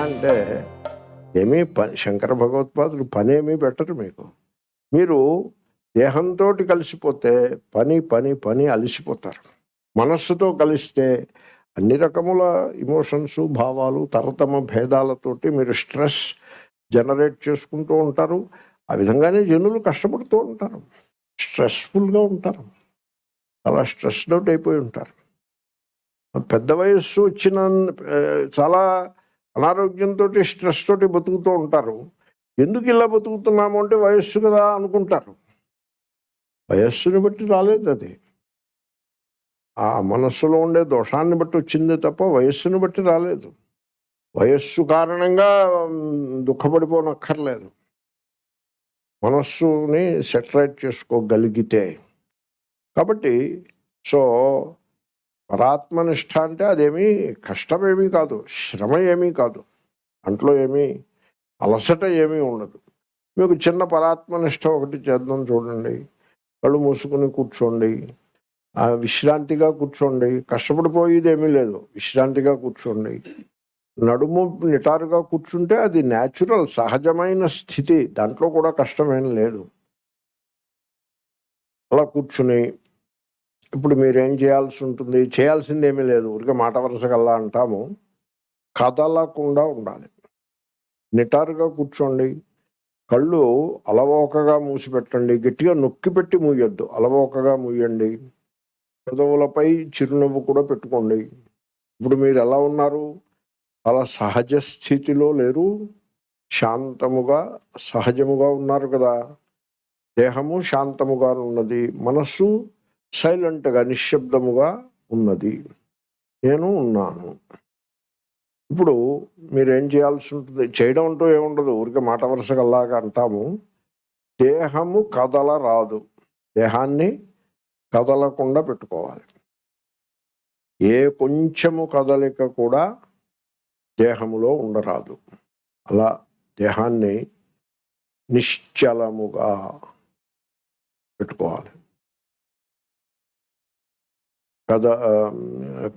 అంటే ఏమీ శంకర భగవత్పాదులు పనేమీ పెట్టరు మీకు. మీరు దేహంతో కలిసిపోతే పని పని పని అలిసిపోతారు. మనస్సుతో కలిస్తే అన్ని రకముల ఇమోషన్స్, భావాలు, తరతమ భేదాలతోటి మీరు స్ట్రెస్ జనరేట్ చేసుకుంటూ ఉంటారు. ఆ విధంగానే జనులు కష్టపడుతూ ఉంటారు, స్ట్రెస్ఫుల్గా ఉంటారు, చాలా స్ట్రెస్డ్ అవుట్ అయిపోయి ఉంటారు. పెద్ద వయస్సు వచ్చిన చాలా అనారోగ్యంతో స్ట్రెస్ తోటి బతుకుతూ ఉంటారు. ఎందుకు ఇలా బతుకుతున్నాము అంటే వయస్సు కదా అనుకుంటారు. వయస్సుని బట్టి రాలేదు అది, ఆ మనస్సులో ఉండే దోషాన్ని బట్టి వచ్చిందే తప్ప వయస్సుని బట్టి రాలేదు. వయస్సు కారణంగా దుఃఖపడిపోనక్కర్లేదు. మనస్సుని సెటరైట్ చేసుకోగలిగితే. కాబట్టి సో పరాత్మనిష్ట అంటే అదేమీ కష్టమేమీ కాదు, శ్రమ ఏమీ కాదు, అంట్లో ఏమీ అలసట ఏమీ ఉండదు. మీకు చిన్న పరాత్మనిష్ట ఒకటి చేద్దాం చూడండి. కళ్ళు మూసుకుని కూర్చోండి, విశ్రాంతిగా కూర్చోండి. కష్టపడిపోయేది ఏమీ లేదు, విశ్రాంతిగా కూర్చోండి. నడుము నిటారుగా కూర్చుంటే అది న్యాచురల్, సహజమైన స్థితి, దాంట్లో కూడా కష్టమేం లేదు. అలా కూర్చుని ఇప్పుడు మీరేం చేయాల్సి ఉంటుంది? చేయాల్సింది ఏమీ లేదు, ఊరికే మాట వరుసగల్లా అంటాము. కదలకుండా ఉండాలి, నిటారుగా కూర్చోండి. కళ్ళు అలవోకగా మూసిపెట్టండి, గట్టిగా నొక్కి పెట్టి మూయొద్దు, అలవోకగా మూయండి. పెదవులపై చిరునవ్వు కూడా పెట్టుకోండి. ఇప్పుడు మీరు ఎలా ఉన్నారు? చాలా సహజ స్థితిలో లేరు, శాంతముగా సహజముగా ఉన్నారు కదా. దేహము శాంతముగా ఉన్నది, మనస్సు సైలెంట్గా నిశ్శబ్దముగా ఉన్నది. నేను ఉన్నాను. ఇప్పుడు మీరేం చేయాల్సి ఉంటుంది? చేయడం అంటూ ఏముండదు, ఊరికే మాట వరుసగల్లాగా అంటాము. దేహము కదలరాదు, దేహాన్ని కదలకుండా పెట్టుకోవాలి. ఏ కొంచెము కదలిక కూడా దేహములో ఉండరాదు. అలా దేహాన్ని నిశ్చలముగా పెట్టుకోవాలి.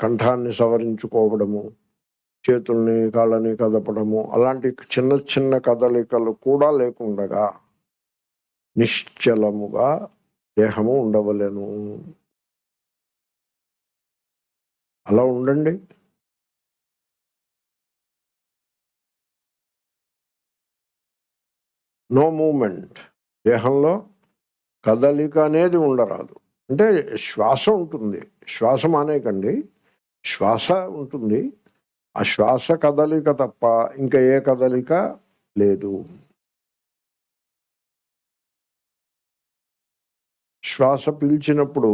కంఠాన్ని సవరించుకోవడము, చేతుల్ని కాళ్ళని కదపడము, అలాంటి చిన్న చిన్న కదలికలు కూడా లేకుండగా నిశ్చలముగా దేహము ఉండవలెను. అలా ఉండండి. నో మూమెంట్, దేహంలో కదలిక అనేది ఉండరాదు. అంటే శ్వాస ఉంటుంది, శ్వాస మానేకండి, శ్వాస ఉంటుంది. ఆ శ్వాస కదలిక తప్ప ఇంకా ఏ కదలిక లేదు. శ్వాస పీల్చినప్పుడు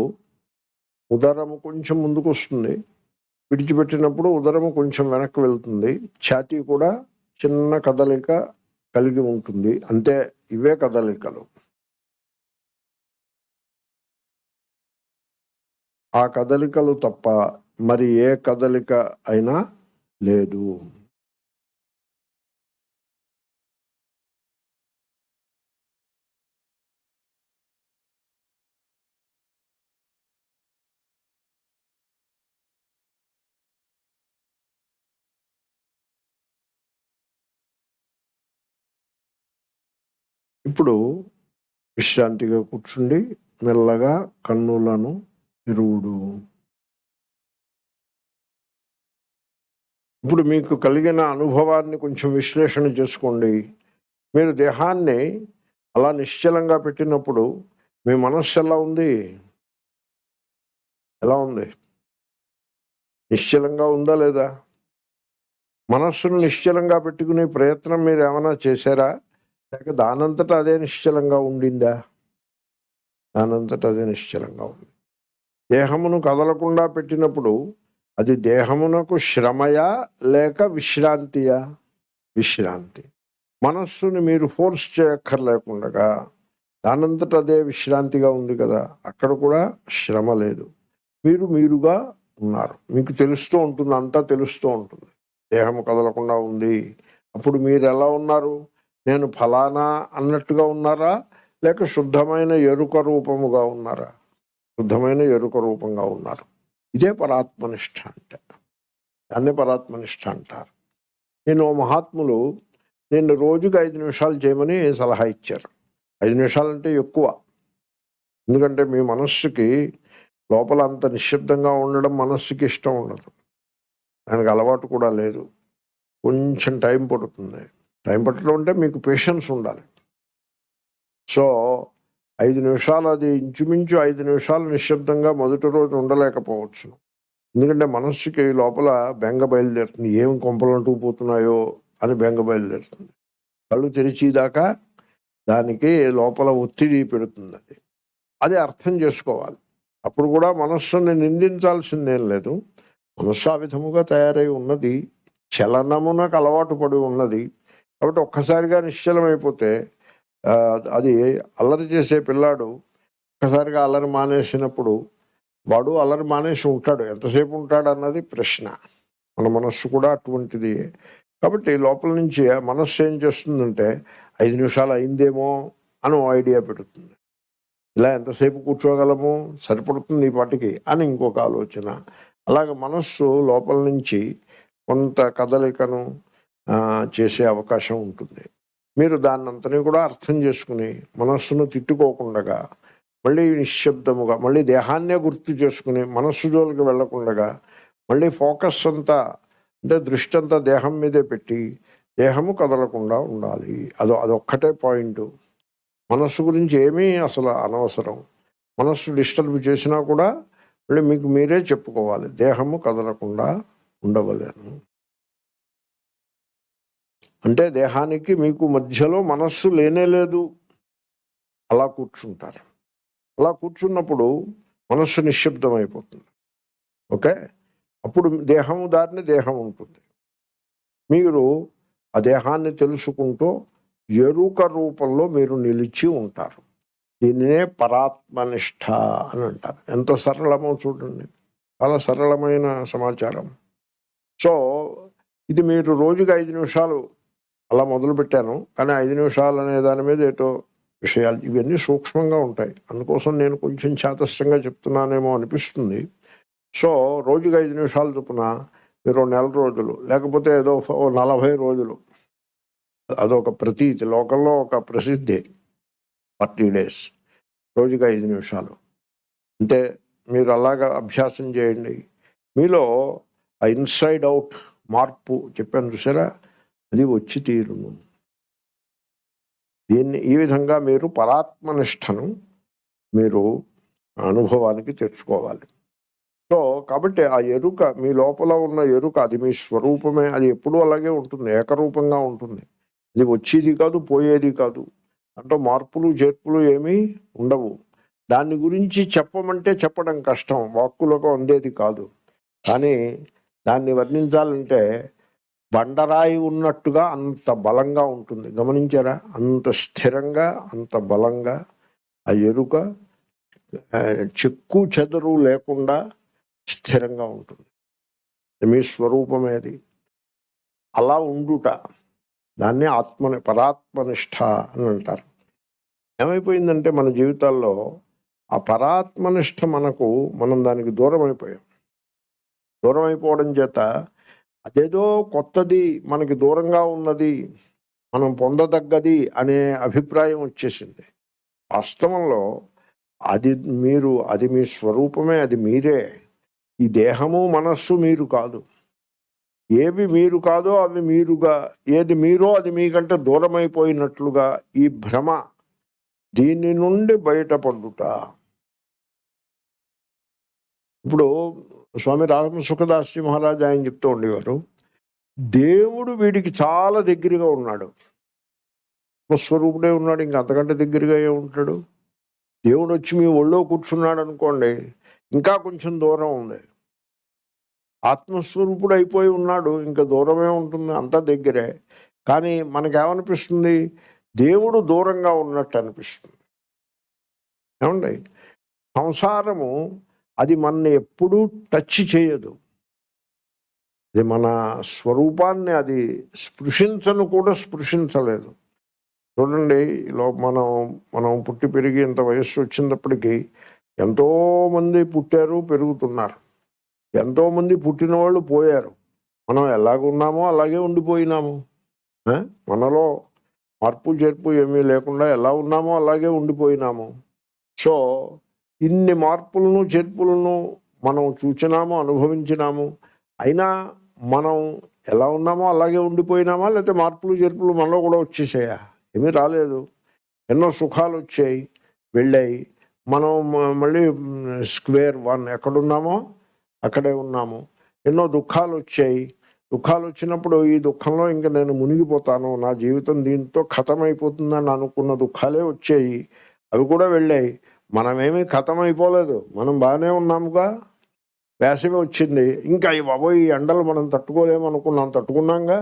ఉదరము కొంచెం ముందుకు వస్తుంది, విడిచిపెట్టినప్పుడు ఉదరము కొంచెం వెనక్కి వెళ్తుంది. ఛాతీ కూడా చిన్న కదలిక కలిగి ఉంటుంది, అంతే. ఇవే కదలికలు. ఆ కదలికలు తప్ప మరి ఏ కదలిక అయినా లేదు. ఇప్పుడు విశ్రాంతిగా కూర్చుండి మెల్లగా కన్నులను తెరువుడు. ఇప్పుడు మీకు కలిగిన అనుభవాన్ని కొంచెం విశ్లేషణ చేసుకోండి. మీరు దేహాన్ని అలా నిశ్చలంగా పెట్టినప్పుడు మీ మనస్సు ఎలా ఉంది? ఎలా ఉంది? నిశ్చలంగా ఉందా లేదా? మనస్సును నిశ్చలంగా పెట్టుకునే ప్రయత్నం మీరు ఏమైనా చేశారా? లేక దానంతటా అదే నిశ్చలంగా ఉండిందా? దానంతటా అదే నిశ్చలంగా ఉంది. దేహమును కదలకుండా పెట్టినప్పుడు అది దేహమునకు శ్రమయా లేక విశ్రాంతియా? విశ్రాంతి. మనస్సుని మీరు ఫోర్స్ చేయక్కర్లేకుండా దానంతట అదే విశ్రాంతిగా ఉంది కదా, అక్కడ కూడా శ్రమ లేదు. మీరు మీరుగా ఉన్నారు, మీకు తెలుస్తూ ఉంటుంది, అంతా తెలుస్తూ ఉంటుంది. దేహము కదలకుండా ఉంది. అప్పుడు మీరు ఎలా ఉన్నారు? నేను ఫలానా అన్నట్టుగా ఉన్నారా, లేక శుద్ధమైన ఎరుక రూపముగా ఉన్నారా? శుద్ధమైన ఎరుక రూపంగా ఉన్నారు. ఇదే పరాత్మనిష్ట అంటే, దాన్ని పరాత్మనిష్ట అంటారు. నేను మహాత్ములు నేను రోజుకి 5 నిమిషాలు చేయమని సలహా ఇచ్చారు. 5 నిమిషాలంటే ఎక్కువ. ఎందుకంటే మీ మనస్సుకి లోపల అంత నిశ్శబ్దంగా ఉండడం మనస్సుకి ఇష్టం ఉండదు. దానికి అలవాటు కూడా లేదు. కొంచెం టైం పడుతుంది. టైం పట్టడం అంటే మీకు పేషెన్స్ ఉండాలి. సో 5 నిమిషాలు, అది ఇంచుమించు 5 నిమిషాలు నిశ్శబ్దంగా మొదటి రోజు ఉండలేకపోవచ్చు. ఎందుకంటే మనస్సుకి లోపల బెంగ బయలుదేరుతుంది. ఏం కొంపలు అంటుకుపోతున్నాయో అని బెంగ బయలుదేరుతుంది. కళ్ళు తెరిచేదాకా దానికి లోపల ఒత్తిడి పెడుతుంది. అది అర్థం చేసుకోవాలి. అప్పుడు కూడా మనస్సుని నిందించాల్సిందేం లేదు. మనస్సు ఆ విధముగా తయారై ఉన్నది, చలనమునకు అలవాటు పడి ఉన్నది. కాబట్టి ఒక్కసారిగా నిశ్చలమైపోతే అది అల్లరి చేసే పిల్లాడు ఒక్కసారిగా అల్లరి మానేసినప్పుడు వాడు అల్లరి మానేసి ఉంటాడు. ఎంతసేపు ఉంటాడు అన్నది ప్రశ్న. మన మనస్సు కూడా అటువంటిది. కాబట్టి లోపల నుంచి మనస్సు ఏం చేస్తుందంటే 5 నిమిషాలు అయిందేమో అని ఐడియా పెడుతుంది. ఇలా ఎంతసేపు కూర్చోగలము, సరిపడుతుంది ఈ పాటికి అని ఇంకొక ఆలోచన. అలాగే మనస్సు లోపల నుంచి కొంత కదలికను చేసే అవకాశం ఉంటుంది. మీరు దాన్నంతని కూడా అర్థం చేసుకుని మనస్సును తిట్టుకోకుండా మళ్ళీ నిశ్శబ్దముగా మళ్ళీ దేహాన్నే గుర్తు చేసుకుని మనస్సు జోలికి వెళ్లకుండా మళ్ళీ ఫోకస్ అంతా అంటే దృష్టి అంతా దేహం మీదే పెట్టి దేహము కదలకుండా ఉండాలి. అదొక్కటే పాయింట్. మనస్సు గురించి ఏమీ అసలు అనవసరం. మనస్సు డిస్టర్బ్ చేసినా కూడా మళ్ళీ మీకు మీరే చెప్పుకోవాలి, దేహము కదలకుండా ఉండవలేను. అంటే దేహానికి మీకు మధ్యలో మనస్సు లేనే లేదు. అలా కూర్చుంటారు. అలా కూర్చున్నప్పుడు మనస్సు నిశ్శబ్దం అయిపోతుంది. ఓకే, అప్పుడు దేహము దారిని దేహం ఉంటుంది. మీరు ఆ దేహాన్ని తెలుసుకుంటూ ఎరుక రూపంలో మీరు నిలిచి ఉంటారు. దీనినే పరాత్మనిష్ట అని అంటారు. ఎంత సరళమో చూడండి, చాలా సరళమైన సమాచారం. సో ఇది మీరు రోజుకి 5 నిమిషాలు అలా మొదలుపెట్టాను. కానీ 5 నిమిషాలు అనే దాని మీద ఏటో విషయాలు ఇవన్నీ సూక్ష్మంగా ఉంటాయి. అందుకోసం నేను కొంచెం చాతస్యంగా చెప్తున్నానేమో అనిపిస్తుంది. సో రోజుకి 5 నిమిషాలు చొప్పున మీరు నెల రోజులు, లేకపోతే ఏదో 40 రోజులు, అదొక ప్రతీతి, లోకంలో ఒక ప్రసిద్ధి. 40 days రోజుకి 5 నిమిషాలు అంటే మీరు అలాగా అభ్యాసం చేయండి. మీలో ఆ ఇన్సైడ్ అవుట్ మార్పు చెప్పాను చూసారా, అది వచ్చి తీరును. ఈ విధంగా మీరు పరాత్మనిష్టను మీరు అనుభవానికి తెచ్చుకోవాలి. సో కాబట్టి ఆ ఎరుక, మీ లోపల ఉన్న ఎరుక, అది మీ స్వరూపమే. అది ఎప్పుడూ అలాగే ఉంటుంది, ఏకరూపంగా ఉంటుంది. అది వచ్చేది కాదు, పోయేది కాదు. అంటే మార్పులు చేర్పులు ఏమీ ఉండవు. దాని గురించి చెప్పమంటే చెప్పడం కష్టం, వాక్కులకు అందేది కాదు. కానీ దాన్ని వర్ణించాలంటే బండరాయి ఉన్నట్టుగా అంత బలంగా ఉంటుంది. గమనించారా? అంత స్థిరంగా, అంత బలంగా ఆ ఎరుక చెక్కు చెదరు లేకుండా స్థిరంగా ఉంటుంది. మీ స్వరూపమేది. అలా ఉండుట, దాన్ని పరాత్మనిష్ట అని అంటారు. ఏమైపోయిందంటే మన జీవితాల్లో ఆ పరాత్మనిష్ట మనం దానికి దూరం అయిపోయాం. దూరం అయిపోవడం చేత అదేదో కొత్తది, మనకి దూరంగా ఉన్నది, మనం పొందదగ్గది అనే అభిప్రాయం వచ్చేసింది. వాస్తవంలో అది మీ స్వరూపమే, అది మీరే. ఈ దేహము మనస్సు మీరు కాదు. ఏవి మీరు కాదో అవి మీరుగా, ఏది మీరో అది మీకంటే దూరం అయిపోయినట్లుగా ఈ భ్రమ, దీని నుండి బయటపడుట. ఇప్పుడు స్వామి రామ సుఖదాస్జీ మహారాజ్ ఆయన చెప్తూ ఉండేవారు, దేవుడు వీడికి చాలా దగ్గరగా ఉన్నాడు. స్వరూపుడే ఉన్నాడు, ఇంక అంతకంటే దగ్గరగా ఏముంటాడు? దేవుడు వచ్చి మీ ఒళ్ళో కూర్చున్నాడు అనుకోండి, ఇంకా కొంచెం దూరం ఉంది. ఆత్మస్వరూపుడు అయిపోయి ఉన్నాడు, ఇంకా దూరమే ఉంటుంది, అంతా దగ్గరే. కానీ మనకేమనిపిస్తుంది? దేవుడు దూరంగా ఉన్నట్టు అనిపిస్తుంది. ఏమండి? సంసారము అది మనని ఎప్పుడూ టచ్ చేయదు. అది మన స్వరూపాన్ని అది స్పృశించలేదు. చూడండి, మనం పుట్టి పెరిగి ఇంత వయస్సు వచ్చినప్పటికీ ఎంతోమంది పుట్టారు, పెరుగుతున్నారు. ఎంతోమంది పుట్టిన వాళ్ళు పోయారు. మనం ఎలాగున్నామో అలాగే ఉండిపోయినాము. ఆ? మనలో మార్పు చేర్పు ఏమీ లేకుండా ఎలా ఉన్నామో అలాగే ఉండిపోయినాము. సో ఇన్ని మార్పులను చేర్పులను మనం చూచినాము, అనుభవించినాము. అయినా మనం ఎలా ఉన్నామో అలాగే ఉండిపోయినామా, లేకపోతే మార్పులు చేర్పులు మనలో కూడా వచ్చేసాయా? ఏమీ రాలేదు. ఎన్నో సుఖాలు వచ్చాయి, వెళ్ళాయి. మనం మళ్ళీ స్క్వేర్ వన్ ఎక్కడున్నామో అక్కడే ఉన్నాము. ఎన్నో దుఃఖాలు వచ్చాయి. దుఃఖాలు వచ్చినప్పుడు ఈ దుఃఖంలో ఇంకా నేను మునిగిపోతాను, నా జీవితం దీంతో ఖతమైపోతుందని అనుకున్న దుఃఖాలే వచ్చాయి. అవి కూడా వెళ్ళాయి. మనమేమీ ఖతమైపోలేదు, మనం బాగానే ఉన్నాముగా. వేసవి వచ్చింది, ఇంకా ఈ బాబోయ్ ఈ ఎండలు మనం తట్టుకోలేము అనుకున్నాం, తట్టుకున్నాంగా.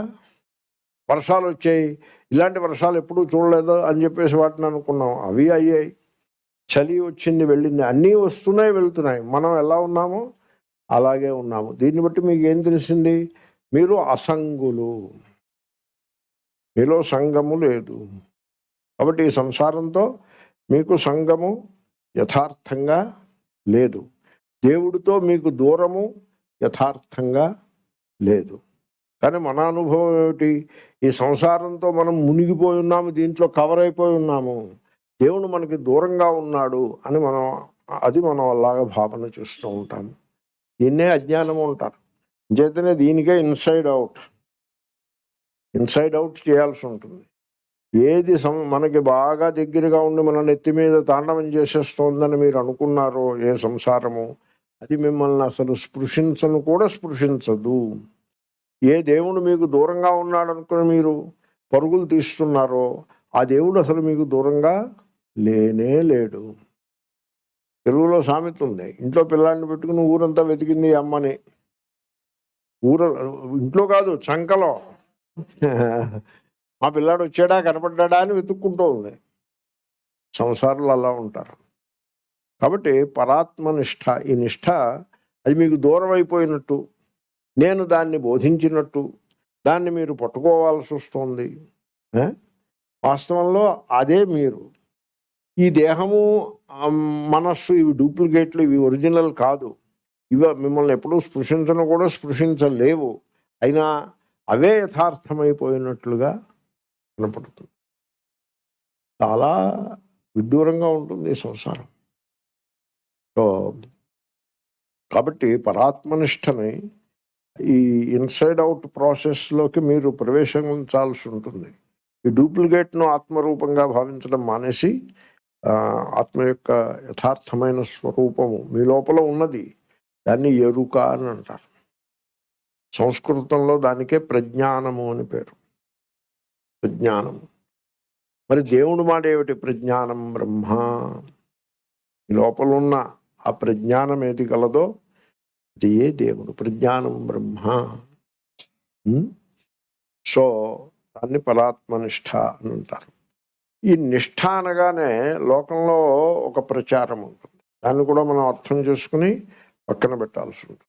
వర్షాలు వచ్చాయి, ఇలాంటి వర్షాలు ఎప్పుడూ చూడలేదు అని చెప్పేసి వాటిని అనుకున్నాం, అవి అయ్యాయి. చలి వచ్చింది, వెళ్ళింది, అన్నీ వస్తున్నాయి వెళ్తున్నాయి. మనం ఎలా ఉన్నామో అలాగే ఉన్నాము. దీన్ని బట్టి మీకు ఏం తెలిసింది? మీరు అసంగులు, మీలో సంగము లేదు. కాబట్టి ఈ సంసారంతో మీకు సంగము యథార్థంగా లేదు. దేవుడితో మీకు దూరము యథార్థంగా లేదు. కానీ మన అనుభవం ఏమిటి? ఈ సంసారంతో మనం మునిగిపోయి ఉన్నాము, దీంట్లో కవర్ అయిపోయి ఉన్నాము. దేవుడు మనకి దూరంగా ఉన్నాడు అని మనం అలాగా భావన చేస్తూ ఉంటాము. దీన్నే అజ్ఞానము అంటారు. చేతనే దీనికే ఇన్సైడ్ అవుట్ చేయాల్సి ఉంటుంది. ఏది మనకి బాగా దగ్గరగా ఉండి మన నెత్తి మీద తాండవం చేసేస్తోందని మీరు అనుకున్నారో ఏ సంసారము, అది మిమ్మల్ని అసలు స్పృశించను కూడా స్పృశించదు. ఏ దేవుడు మీకు దూరంగా ఉన్నాడు అనుకుని మీరు పరుగులు తీస్తున్నారో ఆ దేవుడు అసలు మీకు దూరంగా లేనే లేడు. తెలుగులో సామెత ఉంది, ఇంట్లో పిల్లాడిని పెట్టుకుని ఊరంతా వెతికింది అమ్మని. ఇంట్లో కాదు, చంకలో. మా పిల్లాడు వచ్చాడా కనపడ్డా అని వెతుక్కుంటూ ఉంది. సంసారాలు అలా ఉంటారు. కాబట్టి పరాత్మ నిష్ఠ, ఈ నిష్ఠ అది మీకు దూరం అయిపోయినట్టు, నేను దాన్ని బోధించినట్టు దాన్ని మీరు పట్టుకోవాల్సి వస్తుంది. వాస్తవంలో అదే మీరు. ఈ దేహము, మనస్సు ఇవి డూప్లికేట్లు, ఇవి ఒరిజినల్ కాదు. ఇవి మిమ్మల్ని ఎప్పుడూ స్పృశించను కూడా స్పృశించలేవు. అయినా అవే యథార్థమైపోయినట్లుగా కనపడుతుంది. చాలా విడ్డూరంగా ఉంటుంది సంసారం. సో కాబట్టి పరాత్మనిష్టని ఈ ఇన్సైడ్ అవుట్ ప్రాసెస్లోకి మీరు ప్రవేశించాల్సి ఉంటుంది. ఈ డూప్లికేట్ను ఆత్మరూపంగా భావించడం మానేసి ఆత్మ యొక్క యథార్థమైన స్వరూపము మీ లోపల ఉన్నది, దాన్ని ఎరుక అని అంటారు. సంస్కృతంలో దానికే ప్రజ్ఞానము అని పేరు. ప్రజ్ఞానము. మరి దేవుడు మాట ఏమిటి? ప్రజ్ఞానం బ్రహ్మ. ఈ లోపల ఉన్న ఆ ప్రజ్ఞానం ఏది కలదో అది ఏ దేవుడు. ప్రజ్ఞానం బ్రహ్మ. సో దాన్ని పరాత్మనిష్ట అని అంటారు. ఈ నిష్ఠ అనగానే లోకంలో ఒక ప్రచారం ఉంటుంది, దాన్ని కూడా మనం అర్థం చేసుకుని పక్కన పెట్టాల్సి ఉంటుంది.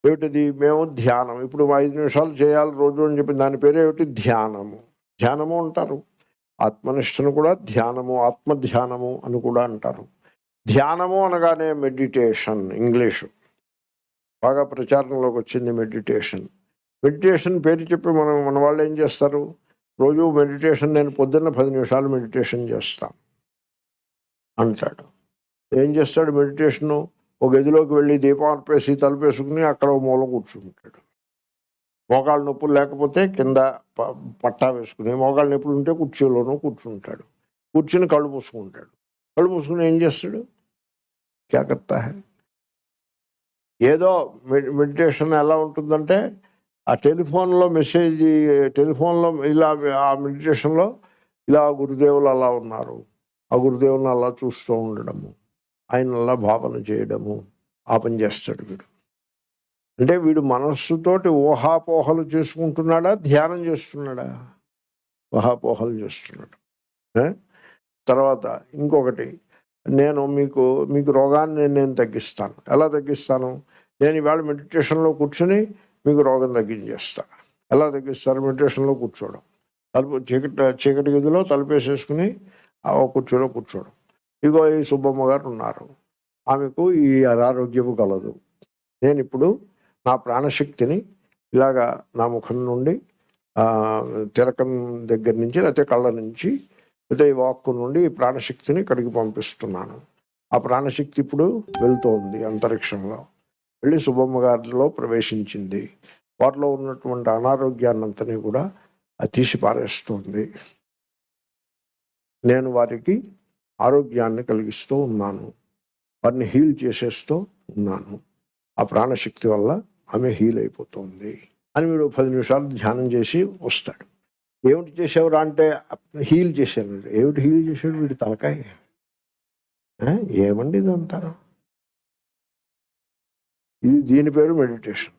ఏమిటిది? మేము ధ్యానం ఇప్పుడు 5 నిమిషాలు చేయాలి రోజు అని చెప్పి దాని పేరు ఏమిటి? ధ్యానము. ధ్యానము అంటారు. ఆత్మనిష్టను కూడా ధ్యానము, ఆత్మధ్యానము అని కూడా అంటారు. ధ్యానము అనగానే మెడిటేషన్, ఇంగ్లీషు బాగా ప్రచారంలోకి వచ్చింది. మెడిటేషన్ పేరు చెప్పి మన వాళ్ళు ఏం చేస్తారు? రోజు మెడిటేషన్, నేను పొద్దున్న 10 నిమిషాలు మెడిటేషన్ చేస్తాను అంటాడు. ఏం చేస్తాడు మెడిటేషను? ఒక గదిలోకి వెళ్ళి దీపం ఆర్పేసి తలుపేసుకుని అక్కడ మూల కూర్చుంటాడు. మోకాళ్ళ నొప్పులు లేకపోతే కింద పట్టా వేసుకుని, మోకాళ్ళ నొప్పులు ఉంటే కుర్చీలోనూ కూర్చుంటాడు. కూర్చుని కళ్ళు మూసుకుంటాడు. కళ్ళు మూసుకుని ఏం చేస్తాడు? క్యా కర్తా హై? ఏదో మెడిటేషన్ ఎలా ఉంటుందంటే ఆ టెలిఫోన్లో మెసేజ్, టెలిఫోన్లో ఇలా ఆ మెడిటేషన్లో ఇలా గురుదేవులు అలా ఉన్నారు, ఆ గురుదేవులను అలా చూస్తూ ఉండడము, ఆయన అలా భావన చేయడము, ఆ పని చేస్తాడు వీడు. అంటే వీడు మనస్సుతోటి ఊహాపోహలు చేసుకుంటున్నాడా, ధ్యానం చేస్తున్నాడా? ఊహాపోహలు చేస్తున్నాడు. తర్వాత ఇంకొకటి, నేను మీకు రోగాన్ని నేను తగ్గిస్తాను. ఎలా తగ్గిస్తాను? నేను ఇవాళ మెడిటేషన్లో కూర్చొని మీకు రోగం తగ్గించేస్తాను. ఎలా తగ్గిస్తారు? మెడిటేషన్లో కూర్చోవడం, చీకటి గదిలో తలుపేసేసుకుని ఆ కుర్చీలో కూర్చోవడం. ఇగో ఈ సుబ్బమ్మ గారు ఉన్నారు, ఆమెకు ఈ అనారోగ్యము కలదు, నేను ఇప్పుడు నా ప్రాణశక్తిని ఇలాగా నా ముఖం నుండి తిలకం దగ్గర నుంచి లేకపోతే కళ్ళ నుంచి లేకపోతే ఈ వాక్కు నుండి ఈ ప్రాణశక్తిని ఇక్కడికి పంపిస్తున్నాను. ఆ ప్రాణశక్తి ఇప్పుడు వెళ్తోంది అంతరిక్షంలో, వెళ్ళి సుబ్బమ్మ గారిలో ప్రవేశించింది. వాటిలో ఉన్నటువంటి అనారోగ్యాన్నంతని కూడా తీసి పారేస్తుంది. నేను వారికి ఆరోగ్యాన్ని కలిగిస్తూ ఉన్నాను, వారిని హీల్ చేసేస్తూ ఉన్నాను. ఆ ప్రాణశక్తి వల్ల ఆమె హీల్ అయిపోతుంది అని వీడు 10 నిమిషాలు ధ్యానం చేసి వస్తాడు. ఏమిటి చేసేవరా అంటే హీల్ చేశాను. ఏమిటి హీల్ చేశాడు వీడి తలకాయ? ఏమండి ఇది అంటారు? దీని పేరు మెడిటేషన్.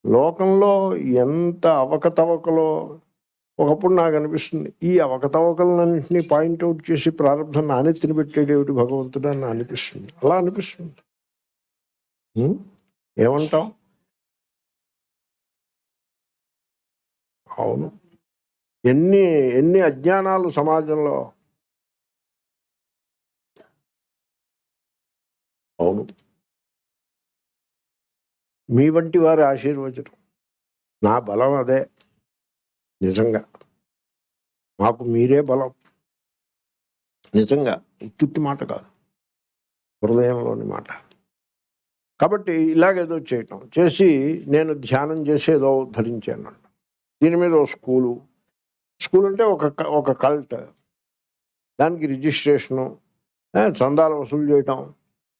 లోకంలో ఎంత అవకతవకలో ఒకప్పుడు నాకు అనిపిస్తుంది, ఈ అవకతవకలన్నింటినీ పాయింట్అవుట్ చేసి ప్రారంభం నానెత్తిని పెట్టేటేమిటి భగవంతుడు అని అనిపిస్తుంది. అలా అనిపిస్తుంది. ఏమంటాం? అవును, ఎన్ని ఎన్ని అజ్ఞానాలు సమాజంలో. అవును, మీ వంటి వారి ఆశీర్వచనం నా బలం అదే. నిజంగా మాకు మీరే బలం. నిజంగా ఉత్తుత్తి మాట కాదు, హృదయంలోని మాట. కాబట్టి ఇలాగేదో చేయటం చేసి నేను ధ్యానం చేసి ఏదో ధరించాను. దీని మీద స్కూల్ అంటే ఒక కల్ట్, దానికి రిజిస్ట్రేషను, చందాలు వసూలు చేయటం,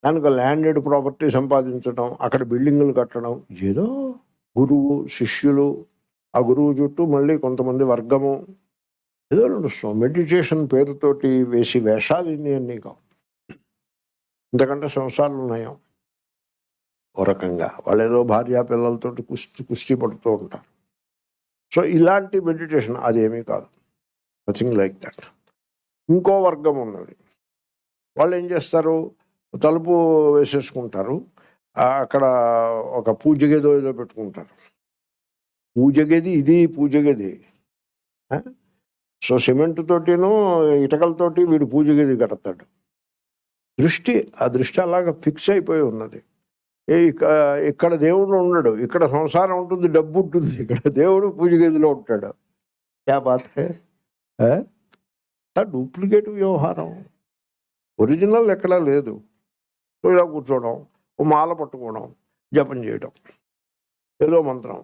దానికి ల్యాండెడ్ ప్రాపర్టీ సంపాదించడం, అక్కడ బిల్డింగులు కట్టడం, ఏదో గురువు శిష్యులు, ఆ గురువు చుట్టూ మళ్ళీ కొంతమంది వర్గము, ఏదో నడుస్తాం. మెడిటేషన్ పేరుతోటి వేసి వేషాలు ఇన్ని అన్నీ కావు. ఇంతకంటే సంసారాలు ఉన్నాయో ఓ రకంగా. వాళ్ళు ఏదో భార్యా పిల్లలతో కుస్తీ పడుతూ ఉంటారు. సో ఇలాంటి మెడిటేషన్ అదేమీ కాదు, నథింగ్ లైక్ దట్. ఇంకో వర్గం ఉన్నది. వాళ్ళు ఏం చేస్తారు, తలుపు వేసేసుకుంటారు, అక్కడ ఒక పూజ గది ఏదో పెట్టుకుంటారు. పూజ గది ఇది పూజ గది. సో సిమెంట్ తోటిను ఇటకలతోటి వీడు పూజ గది కడతాడు. ఆ దృష్టి అలాగా ఫిక్స్ అయిపోయి ఉన్నది. ఇక్కడ దేవుడు ఉండడు, ఇక్కడ సంసారం ఉంటుంది, డబ్బు ఉంటుంది, ఇక్కడ దేవుడు పూజ గదిలో ఉంటాడు. క్యా బాత్ హై? డూప్లికేట్ వ్యవహారం, ఒరిజినల్ ఎక్కడా లేదు. సో ఇలా కూర్చోవడం, ఓ మాల పట్టుకోవడం, జపం చేయడం, ఏదో మంత్రం,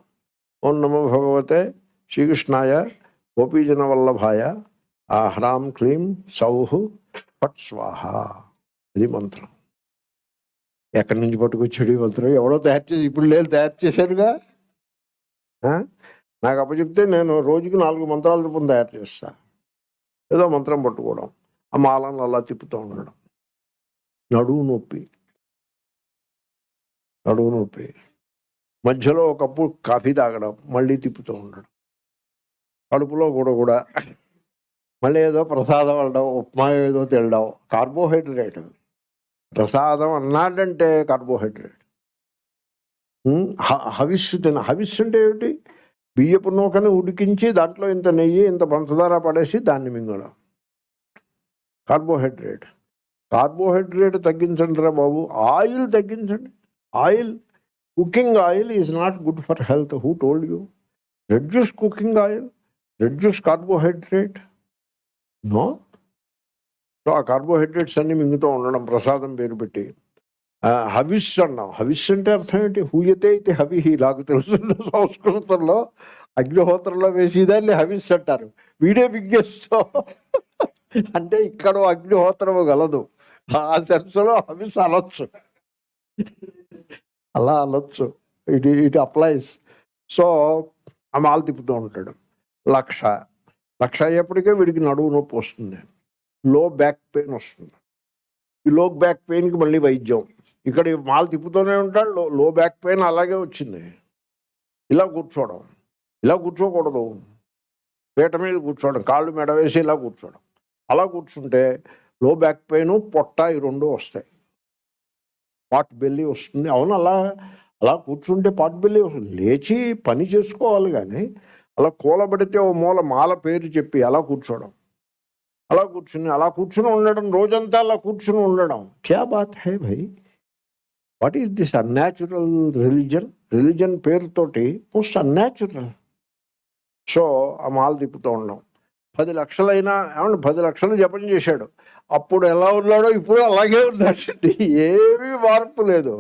ఓం నమో భగవతే శ్రీకృష్ణాయ గోపీజన వల్లభాయ హ్రాం క్లీం సౌహ్ ఫట్ స్వాహ, అది మంత్రం. ఎక్కడి నుంచి పట్టుకొచ్చాడు ఈ మంత్రం? ఎవడో తయారు చేసి, ఇప్పుడు లేదు, తయారు చేశారుగా. నాకు అప్పచెప్తే నేను రోజుకి 4 మంత్రాల రూపం తయారు చేస్తా. ఏదో మంత్రం పట్టుకోవడం, ఆ మాలను అలా తిప్పుతూ ఉండడం, నడువు నొప్పి, మధ్యలో ఒక కప్పు కాఫీ తాగడం, మళ్ళీ తిప్పుతూ ఉండడం, కడుపులో కూడా మళ్ళీ ఏదో ప్రసాదం వెళ్ళడం, ఉప్మా ఏదో తినడం, కార్బోహైడ్రేట్. ప్రసాదం అన్నాడంటే కార్బోహైడ్రేట్. హవిస్సు హవిస్సు అంటే ఏమిటి? బియ్యపు నూకని ఉడికించి దాంట్లో ఇంత నెయ్యి ఇంత పంచదార పడేసి దాన్ని మింగడం, కార్బోహైడ్రేట్ తగ్గించండి రా బాబు. ఆయిల్ తగ్గించండి. Oil, cooking oil is not good for health. Who told you? Reduce cooking oil, reduce carbohydrate. No. So ఆ కార్బోహైడ్రేట్స్ అన్ని మింగుతూ ఉండడం ప్రసాదం పేరు పెట్టి. హవిస్ అన్నాం. హవిస్ అంటే అర్థం ఏంటి? హూయతే అయితే హవి, నాకు తెలుసు సంస్కృతంలో అగ్నిహోత్రంలో వేసేదాన్ని హవిస్ అంటారు. వీడే బిగ్గెస్తో అంటే ఇక్కడ అగ్నిహోత్రము గలదు, ఆ సెన్స్లో హవిస్ అనొచ్చు, అలా అనొచ్చు. It applies. సో ఆ మాల తిప్పుతూ ఉంటాడు. లక్ష అయ్యేప్పటికే వీడికి నడువు నొప్పి వస్తుంది, లో బ్యాక్ పెయిన్ వస్తుంది. ఈ లో బ్యాక్ పెయిన్కి మళ్ళీ వైద్యం. ఇక్కడ మాల తిప్పుతూనే ఉంటాడు, లో బ్యాక్ పెయిన్ అలాగే వచ్చింది. ఇలా కూర్చోకూడదు, పీట మీద కూర్చోవడం, కాళ్ళు మెడ వేసి ఇలా కూర్చోవడం. అలా కూర్చుంటే లో బ్యాక్ పెయిన్, పొట్ట ఈ 2 వస్తాయి. పాట్ బెల్లి వస్తుంది. అవును, అలా కూర్చుంటే పాట్ బెల్లి వస్తుంది. లేచి పని చేసుకోవాలి, కానీ అలా కూలబడితే ఓ మూల మాల పేరు చెప్పి అలా కూర్చోవడం, అలా కూర్చుని ఉండడం, రోజంతా అలా కూర్చుని ఉండడం. క్యా బాత్ హై భయ్? What is this unnatural religion పేరుతోటి మోస్ట్ అన్యాచురల్. సో ఆ మాల తిప్పుతూ ఉన్నాం. 10 లక్షలైనా ఏమంటే 10 లక్షలు జపం చేశాడు. అప్పుడు ఎలా ఉన్నాడో ఇప్పుడు అలాగే ఉన్నాడండి. ఏమీ మార్పు లేదు.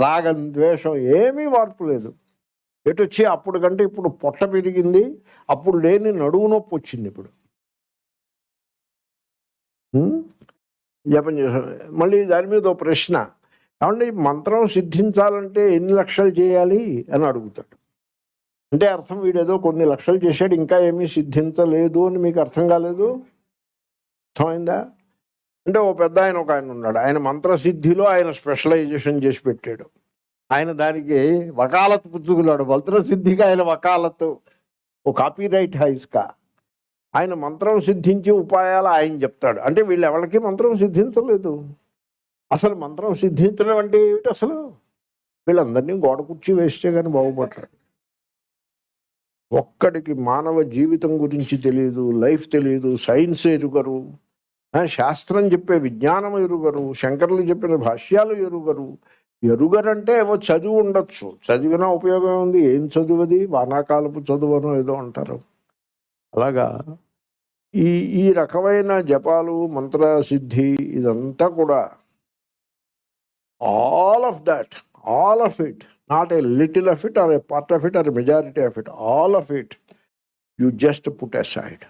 రాగం ద్వేషం ఏమీ మార్పు లేదు. ఎటు వచ్చి అప్పుడు కంటే ఇప్పుడు పొట్ట పెరిగింది, అప్పుడు లేని నడువు నొప్పి వచ్చింది ఇప్పుడు. జపం చేశాడు. మళ్ళీ దాని మీద ఒక ప్రశ్న, ఏమంటే మంత్రం సిద్ధించాలంటే ఎన్ని లక్షలు చేయాలి అని అడుగుతాడు. అంటే అర్థం వీడేదో కొన్ని లక్షలు చేశాడు, ఇంకా ఏమీ సిద్ధించలేదు అని మీకు అర్థం కాలేదు. అర్థమైందా? అంటే ఓ పెద్ద ఆయన ఒక ఆయన ఉన్నాడు, ఆయన మంత్రసిద్ధిలో ఆయన స్పెషలైజేషన్ చేసి పెట్టాడు. ఆయన దానికి వకాలత్ పుచ్చుకున్నాడు. మంత్రసిద్ధికి ఆయన వకాలత్, ఓ కాపీరైట్ హైస్కా. ఆయన మంత్రం సిద్ధించే ఉపాయాలు ఆయన చెప్తాడు. అంటే వీళ్ళు ఎవరికి మంత్రం సిద్ధించలేదు. అసలు మంత్రం సిద్ధించడం అంటే ఏమిటి? అసలు వీళ్ళందరినీ గోడ కుర్చీ వేస్తే కానీ బాగుపడతారు. ఒక్కడికి మానవ జీవితం గురించి తెలియదు, లైఫ్ తెలియదు, సైన్స్ ఎరుగరు, శాస్త్రం చెప్పే విజ్ఞానం ఎరుగరు, శంకరులు చెప్పిన భాష్యాలు ఎరుగరు. ఎరుగరంటే ఏవో చదువు ఉండొచ్చు, చదివినా ఉపయోగం ఉంది. ఏం చదువుది? వానాకాలపు చదువునో ఏదో అంటారు. అలాగా ఈ రకమైన జపాలు, మంత్ర సిద్ధి, ఇదంతా కూడా all of it, not a little of it or A part of it or A majority of it, all of it you just put aside.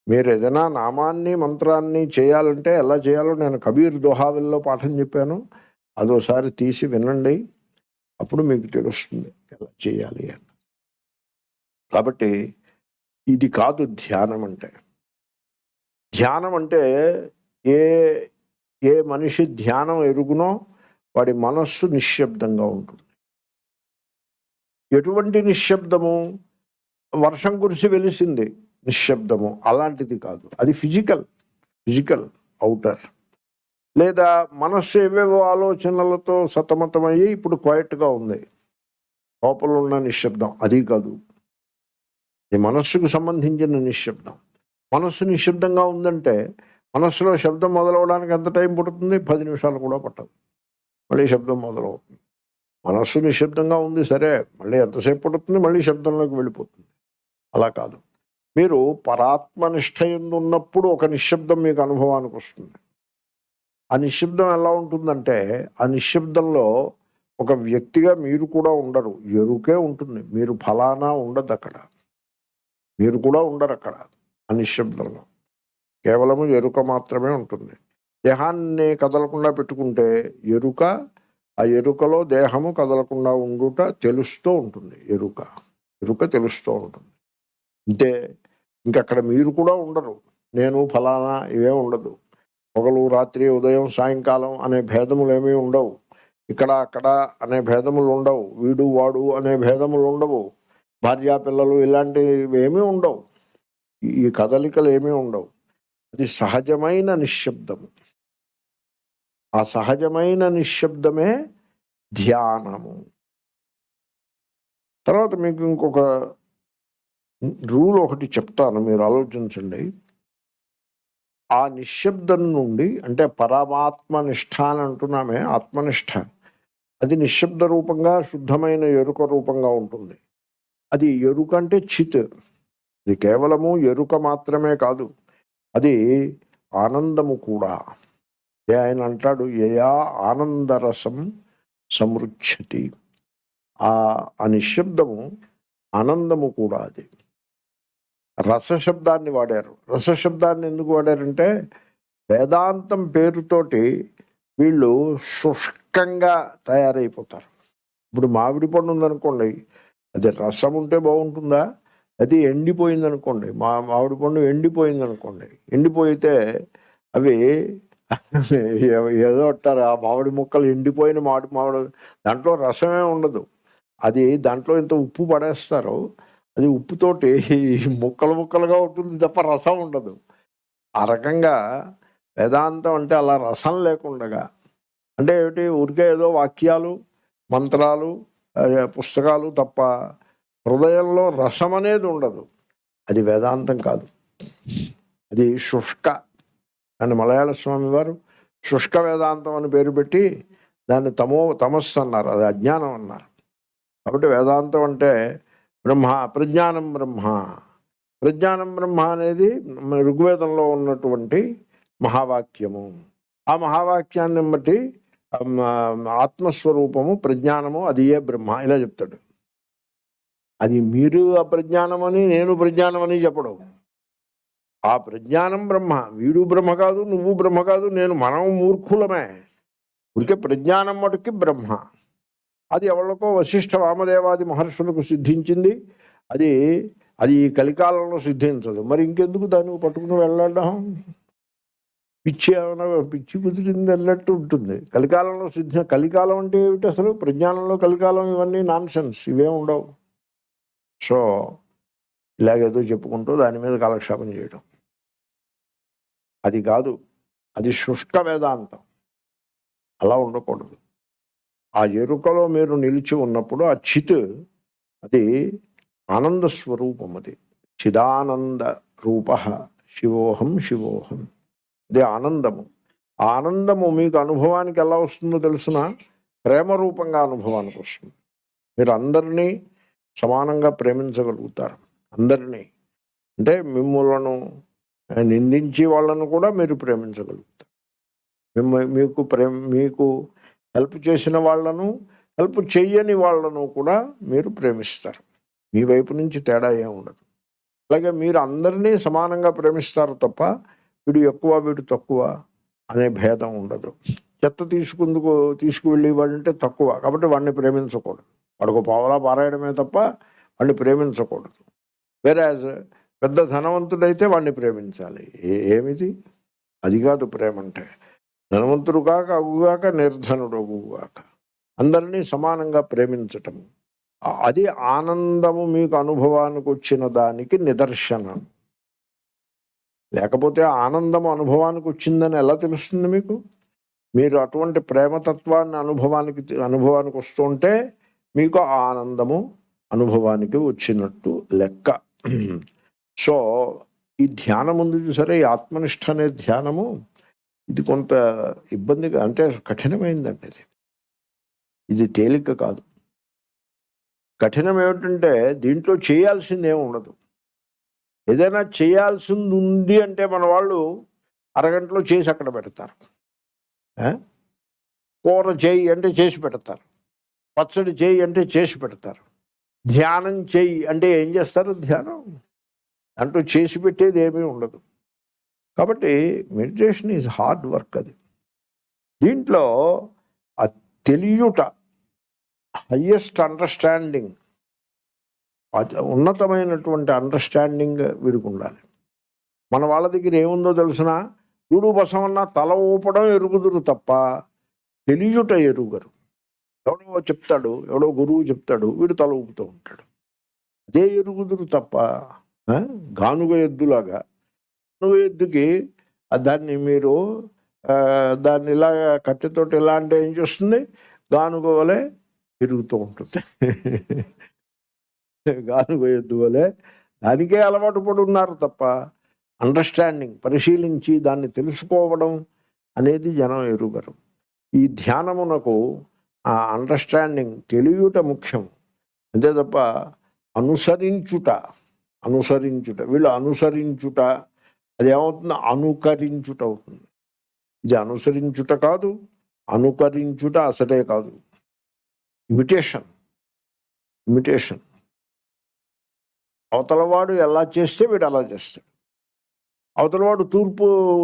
మీరు ఏదైనా నామాన్ని మంత్రాన్ని చేయాలంటే ఎలా చేయాలో నేను కబీర్ దోహావిల్లో పాఠం చెప్పాను. అదోసారి తీసి వినండి, అప్పుడు మీకు తెలుస్తుంది ఎలా చేయాలి అని. కాబట్టి ఇది కాదు ధ్యానం అంటే. ధ్యానం అంటే ఏ మనిషి ధ్యానం ఎరుగునో వాడి మనస్సు నిశ్శబ్దంగా ఉంటుంది. ఎటువంటి నిశ్శబ్దము? వర్షం కురిసి వెలిసింది నిశ్శబ్దము, అలాంటిది కాదు. అది ఫిజికల్ అవుటర్. లేదా మనస్సు ఏవేవో ఆలోచనలతో సతమతమయ్యి ఇప్పుడు క్వైట్గా ఉంది, లోపల ఉన్న నిశ్శబ్దం, అది కాదు. ఇది మనస్సుకు సంబంధించిన నిశ్శబ్దం. మనస్సు నిశ్శబ్దంగా ఉందంటే మనస్సులో శబ్దం మొదలవడానికి ఎంత టైం పడుతుంది? 10 నిమిషాలు కూడా పట్టదు, మళ్ళీ శబ్దం మొదలవుతుంది. మనస్సు నిశ్శబ్దంగా ఉంది సరే, మళ్ళీ ఎంతసేపు పడుతుంది, మళ్ళీ శబ్దంలోకి వెళ్ళిపోతుంది. అలా కాదు. మీరు పరాత్మనిష్ట యందు ఉన్నప్పుడు ఒక నిశ్శబ్దం మీకు అనుభవానికి వస్తుంది. ఆ నిశ్శబ్దం ఎలా ఉంటుందంటే, ఆ నిశ్శబ్దంలో ఒక వ్యక్తిగా మీరు కూడా ఉండరు, ఎరుకే ఉంటుంది. మీరు ఫలానా ఉండదు అక్కడ, మీరు కూడా ఉండరు అక్కడ. ఆ నిశ్శబ్దంలో కేవలము ఎరుక మాత్రమే ఉంటుంది. దేహాన్ని కదలకుండా పెట్టుకుంటే ఎరుక, ఆ ఎరుకలో దేహము కదలకుండా ఉండుట తెలుస్తూ ఉంటుంది. ఎరుక తెలుస్తూ ఉంటుంది. అంటే ఇంకక్కడ మీరు కూడా ఉండరు, నేను ఫలానా ఇవే ఉండదు. పగలు రాత్రి ఉదయం సాయంకాలం అనే భేదములు ఏమీ ఉండవు. ఇక్కడ అక్కడ అనే భేదములు ఉండవు. వీడు వాడు అనే భేదములు ఉండవు. భార్యా పిల్లలు ఇలాంటివి ఏమీ ఉండవు. ఈ కదలికలు ఏమీ ఉండవు. అది సహజమైన నిశ్శబ్దము. ఆ సహజమైన నిశ్శబ్దమే ధ్యానము. తర్వాత మీకు ఇంకొక రూల్ ఒకటి చెప్తాను, మీరు ఆలోచించండి. ఆ నిశ్శబ్దం నుండి, అంటే పరమాత్మ నిష్ఠ అని అంటున్నామే, ఆత్మనిష్ట, అది నిశ్శబ్ద రూపంగా శుద్ధమైన ఎరుక రూపంగా ఉంటుంది. అది ఎరుక అంటే చిత్. ఇది కేవలము ఎరుక మాత్రమే కాదు, అది ఆనందము కూడా. ఆయన అంటాడు, యయా ఆనందరసం సమృచ్చతి. ఆ నిశ్శబ్దము ఆనందము కూడా. అది రసశబ్దాన్ని వాడారు. రసశబ్దాన్ని ఎందుకు వాడారంటే, వేదాంతం పేరుతోటి వీళ్ళు శుష్కంగా తయారైపోతారు. ఇప్పుడు మామిడి పండు ఉందనుకోండి, అది రసం ఉంటే బాగుంటుందా? అది ఎండిపోయింది అనుకోండి, మామిడి పండు ఎండిపోయింది అనుకోండి, ఎండిపోయితే అవి ఏదో అంటారు, ఆ మామిడి ముక్కలు ఎండిపోయిన మామిడి దాంట్లో రసమే ఉండదు. అది దాంట్లో ఇంత ఉప్పు పడేస్తారు, అది ఉప్పుతోటి ముక్కలుగా ఉంటుంది తప్ప రసం ఉండదు. ఆ రకంగా వేదాంతం అంటే అలా రసం లేకుండగా, అంటే ఏమిటి, ఊరికే ఏదో వాక్యాలు మంత్రాలు పుస్తకాలు తప్ప హృదయంలో రసం అనేది ఉండదు. అది వేదాంతం కాదు, అది శుష్క. అని మలయాళ స్వామి వారు శుష్క వేదాంతం అని పేరు పెట్టి దాన్ని తమస్సు అన్నారు, అది అజ్ఞానం అన్నారు. కాబట్టి వేదాంతం అంటే బ్రహ్మ, ప్రజ్ఞానం బ్రహ్మ. ప్రజ్ఞానం బ్రహ్మ అనేది ఋగ్వేదంలో ఉన్నటువంటి మహావాక్యము. ఆ మహావాక్యాన్ని బట్టి ఆత్మస్వరూపము ప్రజ్ఞానము అది ఏ బ్రహ్మ ఇలా చెప్తాడు. అది మీరు అప్రజ్ఞానం అని నేను ప్రజ్ఞానం అని చెప్పడం. ఆ ప్రజ్ఞానం బ్రహ్మ, వీడు బ్రహ్మ కాదు, నువ్వు బ్రహ్మ కాదు, మనం మూర్ఖులమే. ఉడికే ప్రజ్ఞానం మటుకి బ్రహ్మ. అది ఎవరికో వశిష్ఠ వామదేవాది మహర్షులకు సిద్ధించింది. అది అది ఈ కలికాలంలో సిద్ధించదు. మరి ఇంకెందుకు దాన్ని పట్టుకుని వెళ్ళడం? పిచ్చి ఏమైనా పిచ్చి కుదిరింది అన్నట్టు ఉంటుంది. కలికాలంలో కలికాలం అంటే ఏమిటి అసలు? ప్రజ్ఞానంలో కలికాలం ఇవన్నీ నాన్ సెన్స్, ఇవేం ఉండవు. సో ఇలాగేదో చెప్పుకుంటూ దాని మీద కాలక్షేపం చేయడం అది కాదు. అది శుష్క వేదాంతం. అలా ఉండకూడదు. ఆ ఎరుకలో మీరు నిలిచి ఉన్నప్పుడు ఆ చిత్ అది ఆనంద స్వరూపం. అది చిదానంద రూప శివోహం శివోహం. అది ఆనందము. ఆ ఆనందము మీకు అనుభవానికి ఎలా వస్తుందో తెలుసిన? ప్రేమ రూపంగా అనుభవానికి వస్తుంది. మీరు అందరినీ సమానంగా ప్రేమించగలుగుతారు. అందరినీ అంటే మిమ్మల్ని నిందించే వాళ్ళను కూడా మీరు ప్రేమించగలుగుతారు. మీకు హెల్ప్ చేసిన వాళ్ళను, హెల్ప్ చెయ్యని వాళ్ళను కూడా మీరు ప్రేమిస్తారు. మీ వైపు నుంచి తేడా ఏమి ఉండదు. అలాగే మీరు అందరినీ సమానంగా ప్రేమిస్తారు తప్ప వీడు ఎక్కువ వీడు తక్కువ అనే భేదం ఉండదు. చెత్త తీసుకువెళ్ళి వాడంటే తక్కువ కాబట్టి వాడిని ప్రేమించకూడదు. వాడికి పావలా పారాయడమే తప్ప వాడిని ప్రేమించకూడదు. వేరేజ్ పెద్ద ధనవంతుడైతే వాడిని ప్రేమించాలి. ఏమిది? అది కాదు ప్రేమ అంటే. ధనవంతుడు కాక అగుగాక, నిర్ధనుడు అగుగాక, అందరినీ సమానంగా ప్రేమించటము. అది ఆనందము మీకు అనుభవానికి వచ్చిన దానికి నిదర్శనం. లేకపోతే ఆనందము అనుభవానికి వచ్చిందని ఎలా తెలుస్తుంది మీకు? మీరు అటువంటి ప్రేమతత్వాన్ని అనుభవానికి వస్తుంటే మీకు ఆ ఆనందము అనుభవానికి వచ్చినట్టు లెక్క. సో ఈ ధ్యానం ఉంది చూసారా, ఈ ఆత్మనిష్ట అనే ధ్యానము, ఇది కొంత ఇబ్బందిగా అంటే కఠినమైందండి. ఇది తేలిక కాదు. కఠినం ఏమిటంటే దీంట్లో చేయాల్సిందేమి ఉండదు. ఏదైనా చేయాల్సింది ఉంది అంటే మన వాళ్ళు అరగంటలో చేసి అక్కడ పెడతారు. కూర చేయి అంటే చేసి పెడతారు. పచ్చడి చేయి అంటే చేసి పెడతారు. ధ్యానం చేయి అంటే ఏం చేస్తారు? ధ్యానం అంటూ చేసి పెట్టేది ఏమీ ఉండదు. కాబట్టి మెడిటేషన్ ఈజ్ హార్డ్ వర్క్. అది దీంట్లో ఆ తెలియుట, హయ్యెస్ట్ అండర్స్టాండింగ్, ఉన్నతమైనటువంటి అండర్స్టాండింగ్ వీడికి ఉండాలి. మన వాళ్ళ దగ్గర ఏముందో తెలుసిన? చూడు బసవన్న తల ఊపడం ఎరుగుదురు తప్ప తెలియుట ఎరుగరు. ఎవడో చెప్తాడు, ఎవడో గురువు చెప్తాడు, వీడు తల ఊపుతూ ఉంటాడు. అదే ఎరుగుదురు తప్ప గానుగ ఎద్దులాగా. గానుగ ఎద్దుకి దాన్ని మీరు దాన్ని ఇలా కట్టెతోటి ఎలా అంటే ఏం చేస్తుంది? గానుగ వలె తిరుగుతూ ఉంటుంది. గానుగ ఎద్దు వలె దానికే అలవాటు పడి ఉన్నారు తప్ప అండర్స్టాండింగ్, పరిశీలించి దాన్ని తెలుసుకోవడం అనేది జనం ఎరుగరు. ఈ ధ్యానమునకు ఆ అండర్స్టాండింగ్, తెలియుట ముఖ్యం. అంతే తప్ప అనుసరించుట వీళ్ళు అనుసరించుట అది ఏమవుతుంది? అనుకరించుట అవుతుంది. ఇది అనుసరించుట కాదు, అనుకరించుట అసలే కాదు. ఇమిటేషన్. అవతలవాడు ఎలా చేస్తే వీడు అలా చేస్తాడు. అవతలవాడు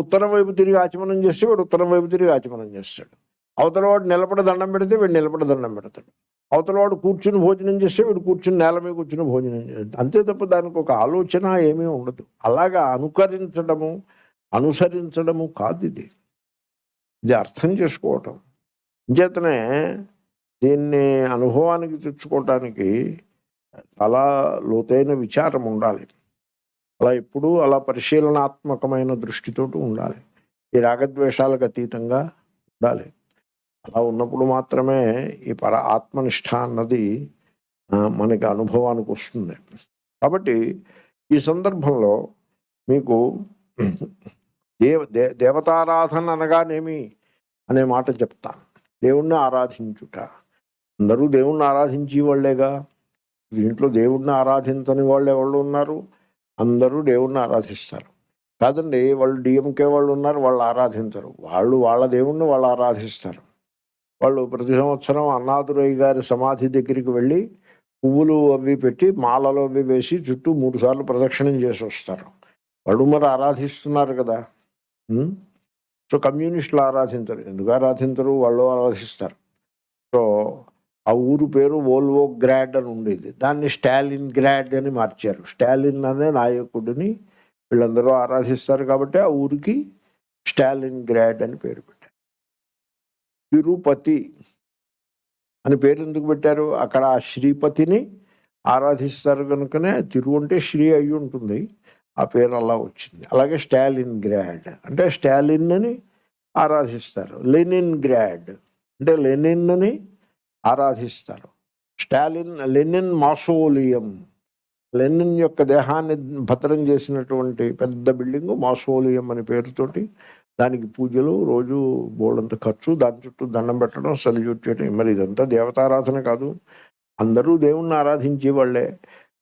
ఉత్తరం వైపు తిరిగి ఆచమనం చేస్తే వీడు ఉత్తరం వైపు తిరిగి ఆచమనం చేస్తాడు. అవతలవాడు నిలబడి దండం పెడితే వీడు నిలబడి దండం పెడతాడు. అవతలవాడు కూర్చుని భోజనం చేస్తే వీడు కూర్చుని నేల మీద కూర్చుని భోజనం చేస్తాడు. అంతే తప్ప దానికి ఒక ఆలోచన ఏమీ ఉండదు. అలాగా అనుసరించడము కాదు ఇది అర్థం చేసుకోవటం. చేతనే దీన్ని అనుభవానికి తెచ్చుకోవటానికి చాలా లోతైన విచారం ఉండాలి. అలా ఎప్పుడూ అలా పరిశీలనాత్మకమైన దృష్టితోటి ఉండాలి. ఈ రాగద్వేషాలకు అతీతంగా ఉండాలి. అలా ఉన్నప్పుడు మాత్రమే ఈ ఆత్మనిష్ట అన్నది మనకి అనుభవానికి వస్తుంది. కాబట్టి ఈ సందర్భంలో మీకు దేవతారాధన అనగానేమి, అనే మాట చెప్తాను. దేవుణ్ణి ఆరాధించుట. అందరూ దేవుణ్ణి ఆరాధించే వాళ్ళేగా. దీంట్లో దేవుణ్ణి ఆరాధించని వాళ్ళు ఎవరు ఉన్నారు? అందరూ దేవుణ్ణి ఆరాధిస్తారు. కాదండి, వాళ్ళు డిఎంకే వాళ్ళు ఉన్నారు, వాళ్ళు ఆరాధించరు. వాళ్ళు వాళ్ళ దేవుణ్ణి వాళ్ళు ఆరాధిస్తారు. వాళ్ళు ప్రతి సంవత్సరం అన్నాదురై గారి సమాధి దగ్గరికి వెళ్ళి పువ్వులు అవి పెట్టి మాలలో అవి వేసి చుట్టూ 3 సార్లు ప్రదక్షిణం చేసి వస్తారు. వాళ్ళు మరి ఆరాధిస్తున్నారు కదా. సో కమ్యూనిస్టులు ఆరాధించరు. ఎందుకు ఆరాధించరు? వాళ్ళు ఆరాధిస్తారు. సో ఆ ఊరు పేరు వోల్వో గ్రాడ్ అని ఉండేది, దాన్ని స్టాలిన్ గ్రాడ్ అని మార్చారు. స్టాలిన్ అనే నాయకుడిని వీళ్ళందరూ ఆరాధిస్తారు కాబట్టి ఆ ఊరికి స్టాలిన్ గ్రాడ్ అని పేరు పెట్టారు. తిరుపతి అని పేరు ఎందుకు పెట్టారు? అక్కడ ఆ శ్రీపతిని ఆరాధిస్తారు కనుకనే తిరు అంటే శ్రీ అయి ఉంటుంది, ఆ పేరు అలా వచ్చింది. అలాగే స్టాలిన్ గ్రాడ్ అంటే స్టాలిన్ అని ఆరాధిస్తారు. లెనిన్ గ్రాడ్ అంటే లెనిన్ అని ఆరాధిస్తారు. లెనిన్ మాసోలియం, లెనిన్ యొక్క దేహాన్ని భద్రం చేసినటువంటి పెద్ద బిల్డింగు మాసోలియం అనే పేరుతోటి దానికి పూజలు, రోజు బోళ్ళంత ఖర్చు, దాని చుట్టూ దండం పెట్టడం, సెల్యూట్ చేయడం. మరి ఇదంతా దేవతారాధన కాదు. అందరూ దేవుణ్ణి ఆరాధించే వాళ్ళే.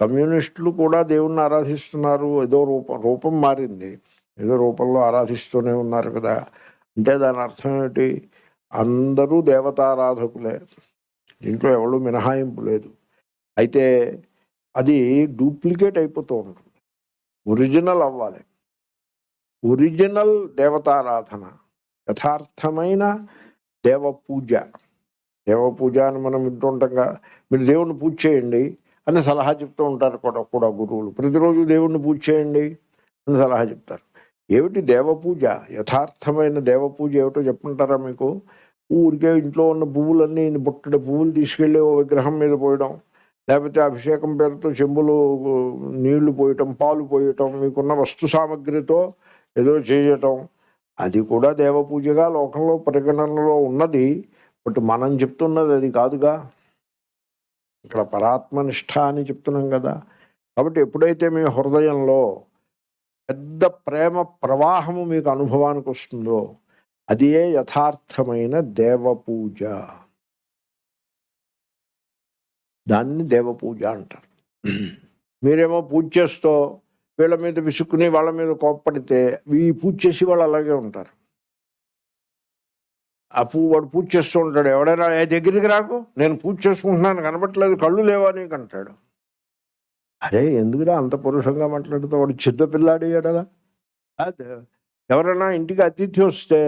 కమ్యూనిస్టులు కూడా దేవుణ్ణి ఆరాధిస్తున్నారు. ఏదో రూపం మారింది, ఏదో రూపంలో ఆరాధిస్తూనే ఉన్నారు కదా. అంటే దాని అర్థం ఏమిటి? అందరూ దేవతారాధకులే, దీంట్లో ఎవరు మినహాయింపు లేదు. అయితే అది డూప్లికేట్ అయిపోతూ ఉంటుంది. ఒరిజినల్ అవ్వాలి. ఒరిజినల్ దేవతారాధన, యథార్థమైన దేవపూజ. దేవపూజ అని మనం వింటూ ఉంటాంగా. మీరు దేవుణ్ణి పూజ చేయండి అని సలహా చెప్తూ ఉంటారు కూడా గురువులు. ప్రతిరోజు దేవుణ్ణి పూజ చేయండి అని సలహా చెప్తారు. ఏమిటి దేవపూజ? యథార్థమైన దేవపూజ ఏమిటో చెప్పుంటారా మీకు? ఊరికే ఇంట్లో ఉన్న పువ్వులన్నీ బుట్టడి పువ్వులు తీసుకెళ్ళి ఓ విగ్రహం మీద పోయడం, లేకపోతే అభిషేకం పేరుతో చెంబులు నీళ్లు పోయటం, పాలు పోయటం, మీకున్న వస్తు సామగ్రితో ఏదో చేయటం, అది కూడా దేవపూజగా లోకంలో పరిగణనలో ఉన్నది. బట్ మనం చెప్తున్నది అది కాదుగా. ఇక్కడ పరాత్మనిష్ట అని చెప్తున్నాం కదా. కాబట్టి ఎప్పుడైతే మీ హృదయంలో పెద్ద ప్రేమ ప్రవాహము మీకు అనుభవానికి వస్తుందో అదే యథార్థమైన దేవపూజ. దాన్ని దేవపూజ అంటారు. మీరేమో పూజ చేస్తూ వీళ్ళ మీద విసుక్కుని వాళ్ళ మీద కోప్పడితే ఈ పూజ చేసి వాళ్ళు అలాగే ఉంటారు. ఆ వాడు పూజ చేస్తూ ఉంటాడు. ఎవడైనా దగ్గరికి రాకు, నేను పూజ చేసుకుంటున్నాను కనబట్టలేదు, కళ్ళు లేవా నీకు అంటాడు. అరే ఎందుకురా అంత పురుషంగా మాట్లాడుతూ? వాడు చిన్న పిల్లాడేయడలా. అదే ఎవరైనా ఇంటికి అతిథి వస్తే,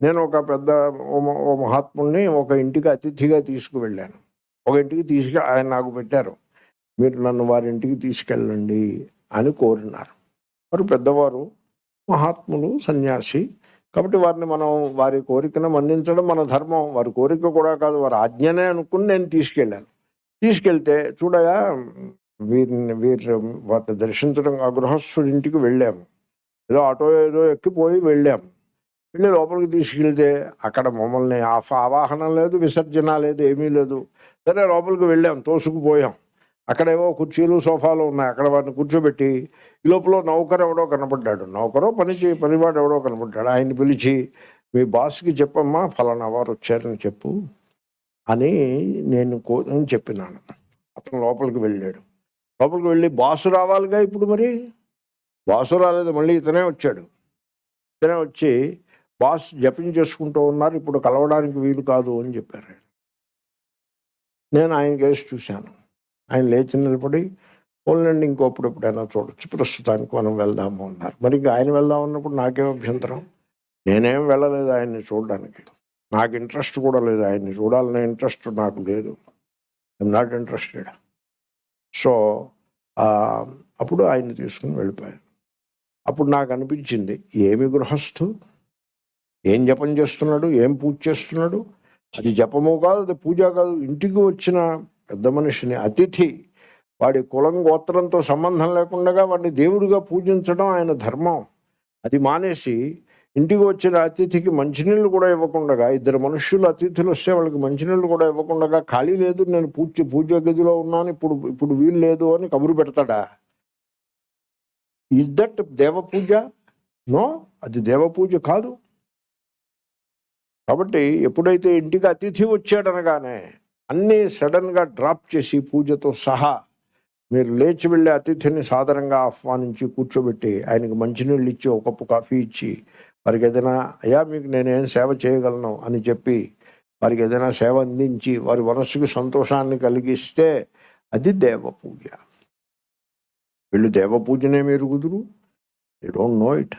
నేను ఒక పెద్ద ఓ మహాత్ముడిని ఒక ఇంటికి అతిథిగా తీసుకువెళ్ళాను. ఒక ఇంటికి ఆయన నాకు పెట్టారు, మీరు నన్ను వారింటికి తీసుకెళ్ళండి అని కోరినారు. వారు పెద్దవారు, మహాత్ములు, సన్యాసి. కాబట్టి వారిని మనం వారి కోరికను మన్నించడం మన ధర్మం. వారి కోరిక కూడా కాదు, వారి ఆజ్ఞనే అనుకుని నేను తీసుకెళ్ళాను. తీసుకెళ్తే చూడయా వారిని దర్శించడం, ఆ గృహస్థుడి ఇంటికి వెళ్ళాము. ఏదో ఆటో ఏదో ఎక్కిపోయి వెళ్ళాము. వెళ్ళి లోపలికి తీసుకెళ్తే అక్కడ మమ్మల్ని ఆవాహనం లేదు, విసర్జన లేదు, ఏమీ లేదు. సరే లోపలికి వెళ్ళాం, తోసుకుపోయాం. అక్కడేవో కుర్చీలు, సోఫాలు ఉన్నాయి. అక్కడ వాడిని కూర్చోబెట్టి ఈ లోపల నౌకరు ఎవడో కనపడ్డాడు. నౌకరో పనివాడు ఎవడో కనపడ్డాడు. ఆయన్ని పిలిచి, మీ బాస్కి చెప్పమ్మా ఫలానా వారు వచ్చారని చెప్పు అని నేను చెప్పినాను. అతను లోపలికి వెళ్ళాడు. లోపలికి వెళ్ళి బాసు రావాలిగా ఇప్పుడు. మరి బాసు రాలేదు, మళ్ళీ ఇతనే వచ్చాడు. ఇతనే వచ్చి బాస్ జపం చేసుకుంటూ ఉన్నారు, ఇప్పుడు కలవడానికి వీలు కాదు అని చెప్పారు. నేను ఆయన కేసు చూశాను. ఆయన లేచి నిలబడి, పోలండి ఇంకోప్పుడు ఎప్పుడైనా చూడొచ్చు, ప్రస్తుతానికి మనం వెళ్దాము అన్నారు. మరి ఆయన వెళ్దాం అన్నప్పుడు నాకేం అభ్యంతరం? నేనేం వెళ్ళలేదు ఆయన్ని చూడడానికి. నాకు ఇంట్రెస్ట్ కూడా లేదు, ఆయన్ని చూడాలనే ఇంట్రెస్ట్ నాకు లేదు. I'm not interested. సో అప్పుడు ఆయన్ని తీసుకుని వెళ్ళిపోయాను. అప్పుడు నాకు అనిపించింది, ఏమి గృహస్థు, ఏం జపం చేస్తున్నాడు, ఏం పూజ చేస్తున్నాడు? అది జపము కాదు, అది పూజ కాదు. ఇంటికి వచ్చిన పెద్ద మనిషిని, అతిథి, వాడి కులం గోత్రంతో సంబంధం లేకుండా వాడిని దేవుడిగా పూజించడం ఆయన ధర్మం. అది మానేసి ఇంటికి వచ్చిన అతిథికి మంచినీళ్ళు కూడా ఇవ్వకుండా, ఇద్దరు మనుష్యులు అతిథులు వస్తే వాళ్ళకి మంచినీళ్ళు కూడా ఇవ్వకుండా, ఖాళీ లేదు, నేను పూజ గదిలో ఉన్నాను, ఇప్పుడు వీలు లేదు అని కబురు పెడతాడా? Is that దేవపూజ? నో, అది దేవపూజ కాదు. కాబట్టి ఎప్పుడైతే ఇంటికి అతిథి వచ్చాడనగానే అన్నీ సడన్గా డ్రాప్ చేసి పూజతో సహా మీరు లేచి వెళ్ళే అతిథిని సాదరంగా ఆహ్వానించి కూర్చోబెట్టి ఆయనకు మంచినీళ్ళు ఇచ్చి ఒక కప్పు కాఫీ ఇచ్చి వారికి ఏదైనా అయ్యా మీకు నేనేం సేవ చేయగలను అని చెప్పి వారికి ఏదైనా సేవ అందించి వారి మనస్సుకు సంతోషాన్ని కలిగిస్తే అది దేవ పూజ. వీళ్ళు దేవ పూజనే మీరు కుదురు, యూ డోంట్ నో ఇట్.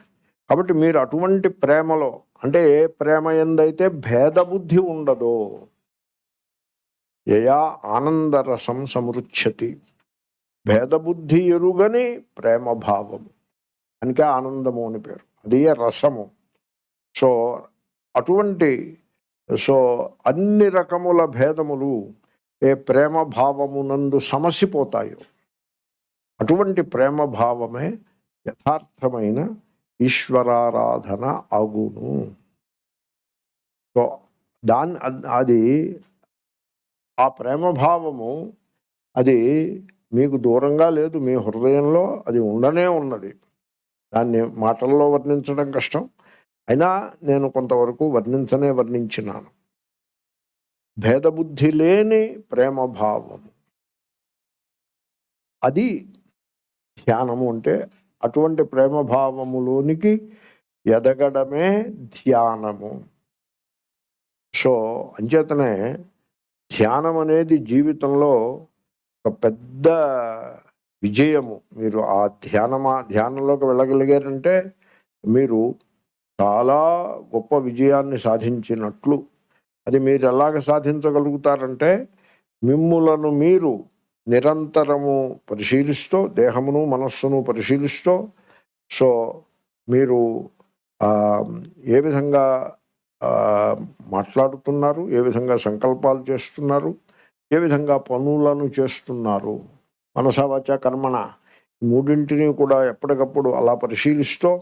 కాబట్టి మీరు అటువంటి ప్రేమలో, అంటే ఏ ప్రేమ ఎందైతే భేదబుద్ధి ఉండదో, యయా ఆనందరసం సమృచ్ఛతి, భేదబుద్ధి ఎరుగని ప్రేమ భావము, అందుకే ఆనందము అని పేరు, అది రసము. సో అటువంటి అన్ని రకముల భేదములు ఏ ప్రేమ భావమునందు సమసిపోతాయో అటువంటి ప్రేమ భావమే యథార్థమైన ఈశ్వరారాధన అగును. సో అది ఆ ప్రేమ భావము అది మీకు దూరంగా లేదు, మీ హృదయంలో అది ఉండనే ఉన్నది. దాన్ని మాటల్లో వర్ణించడం కష్టం, అయినా నేను కొంతవరకు వర్ణించినాను. భేదబుద్ధి లేని ప్రేమ భావము అది ధ్యానము. అంటే అటువంటి ప్రేమ భావములోనికి ఎదగడమే ధ్యానము. సో అంచేతనే ధ్యానం అనేది జీవితంలో ఒక పెద్ద విజయము. మీరు ఆ ధ్యానంలోకి వెళ్ళగలిగారంటే మీరు చాలా గొప్ప విజయాన్ని సాధించినట్లు. అది మీరు ఎలాగ సాధించగలుగుతారంటే మిమ్ములను మీరు నిరంతరము పరిశీలిస్తూ, దేహమును మనస్సును పరిశీలిస్తూ, సో మీరు ఏ విధంగా మాట్లాడుతున్నారు, ఏ విధంగా సంకల్పాలు చేస్తున్నారు, ఏ విధంగా పనులను చేస్తున్నారు, మనసా వాచా కర్మణ మూడింటిని కూడా ఎప్పటికప్పుడు అలా పరిశీలిస్తూ,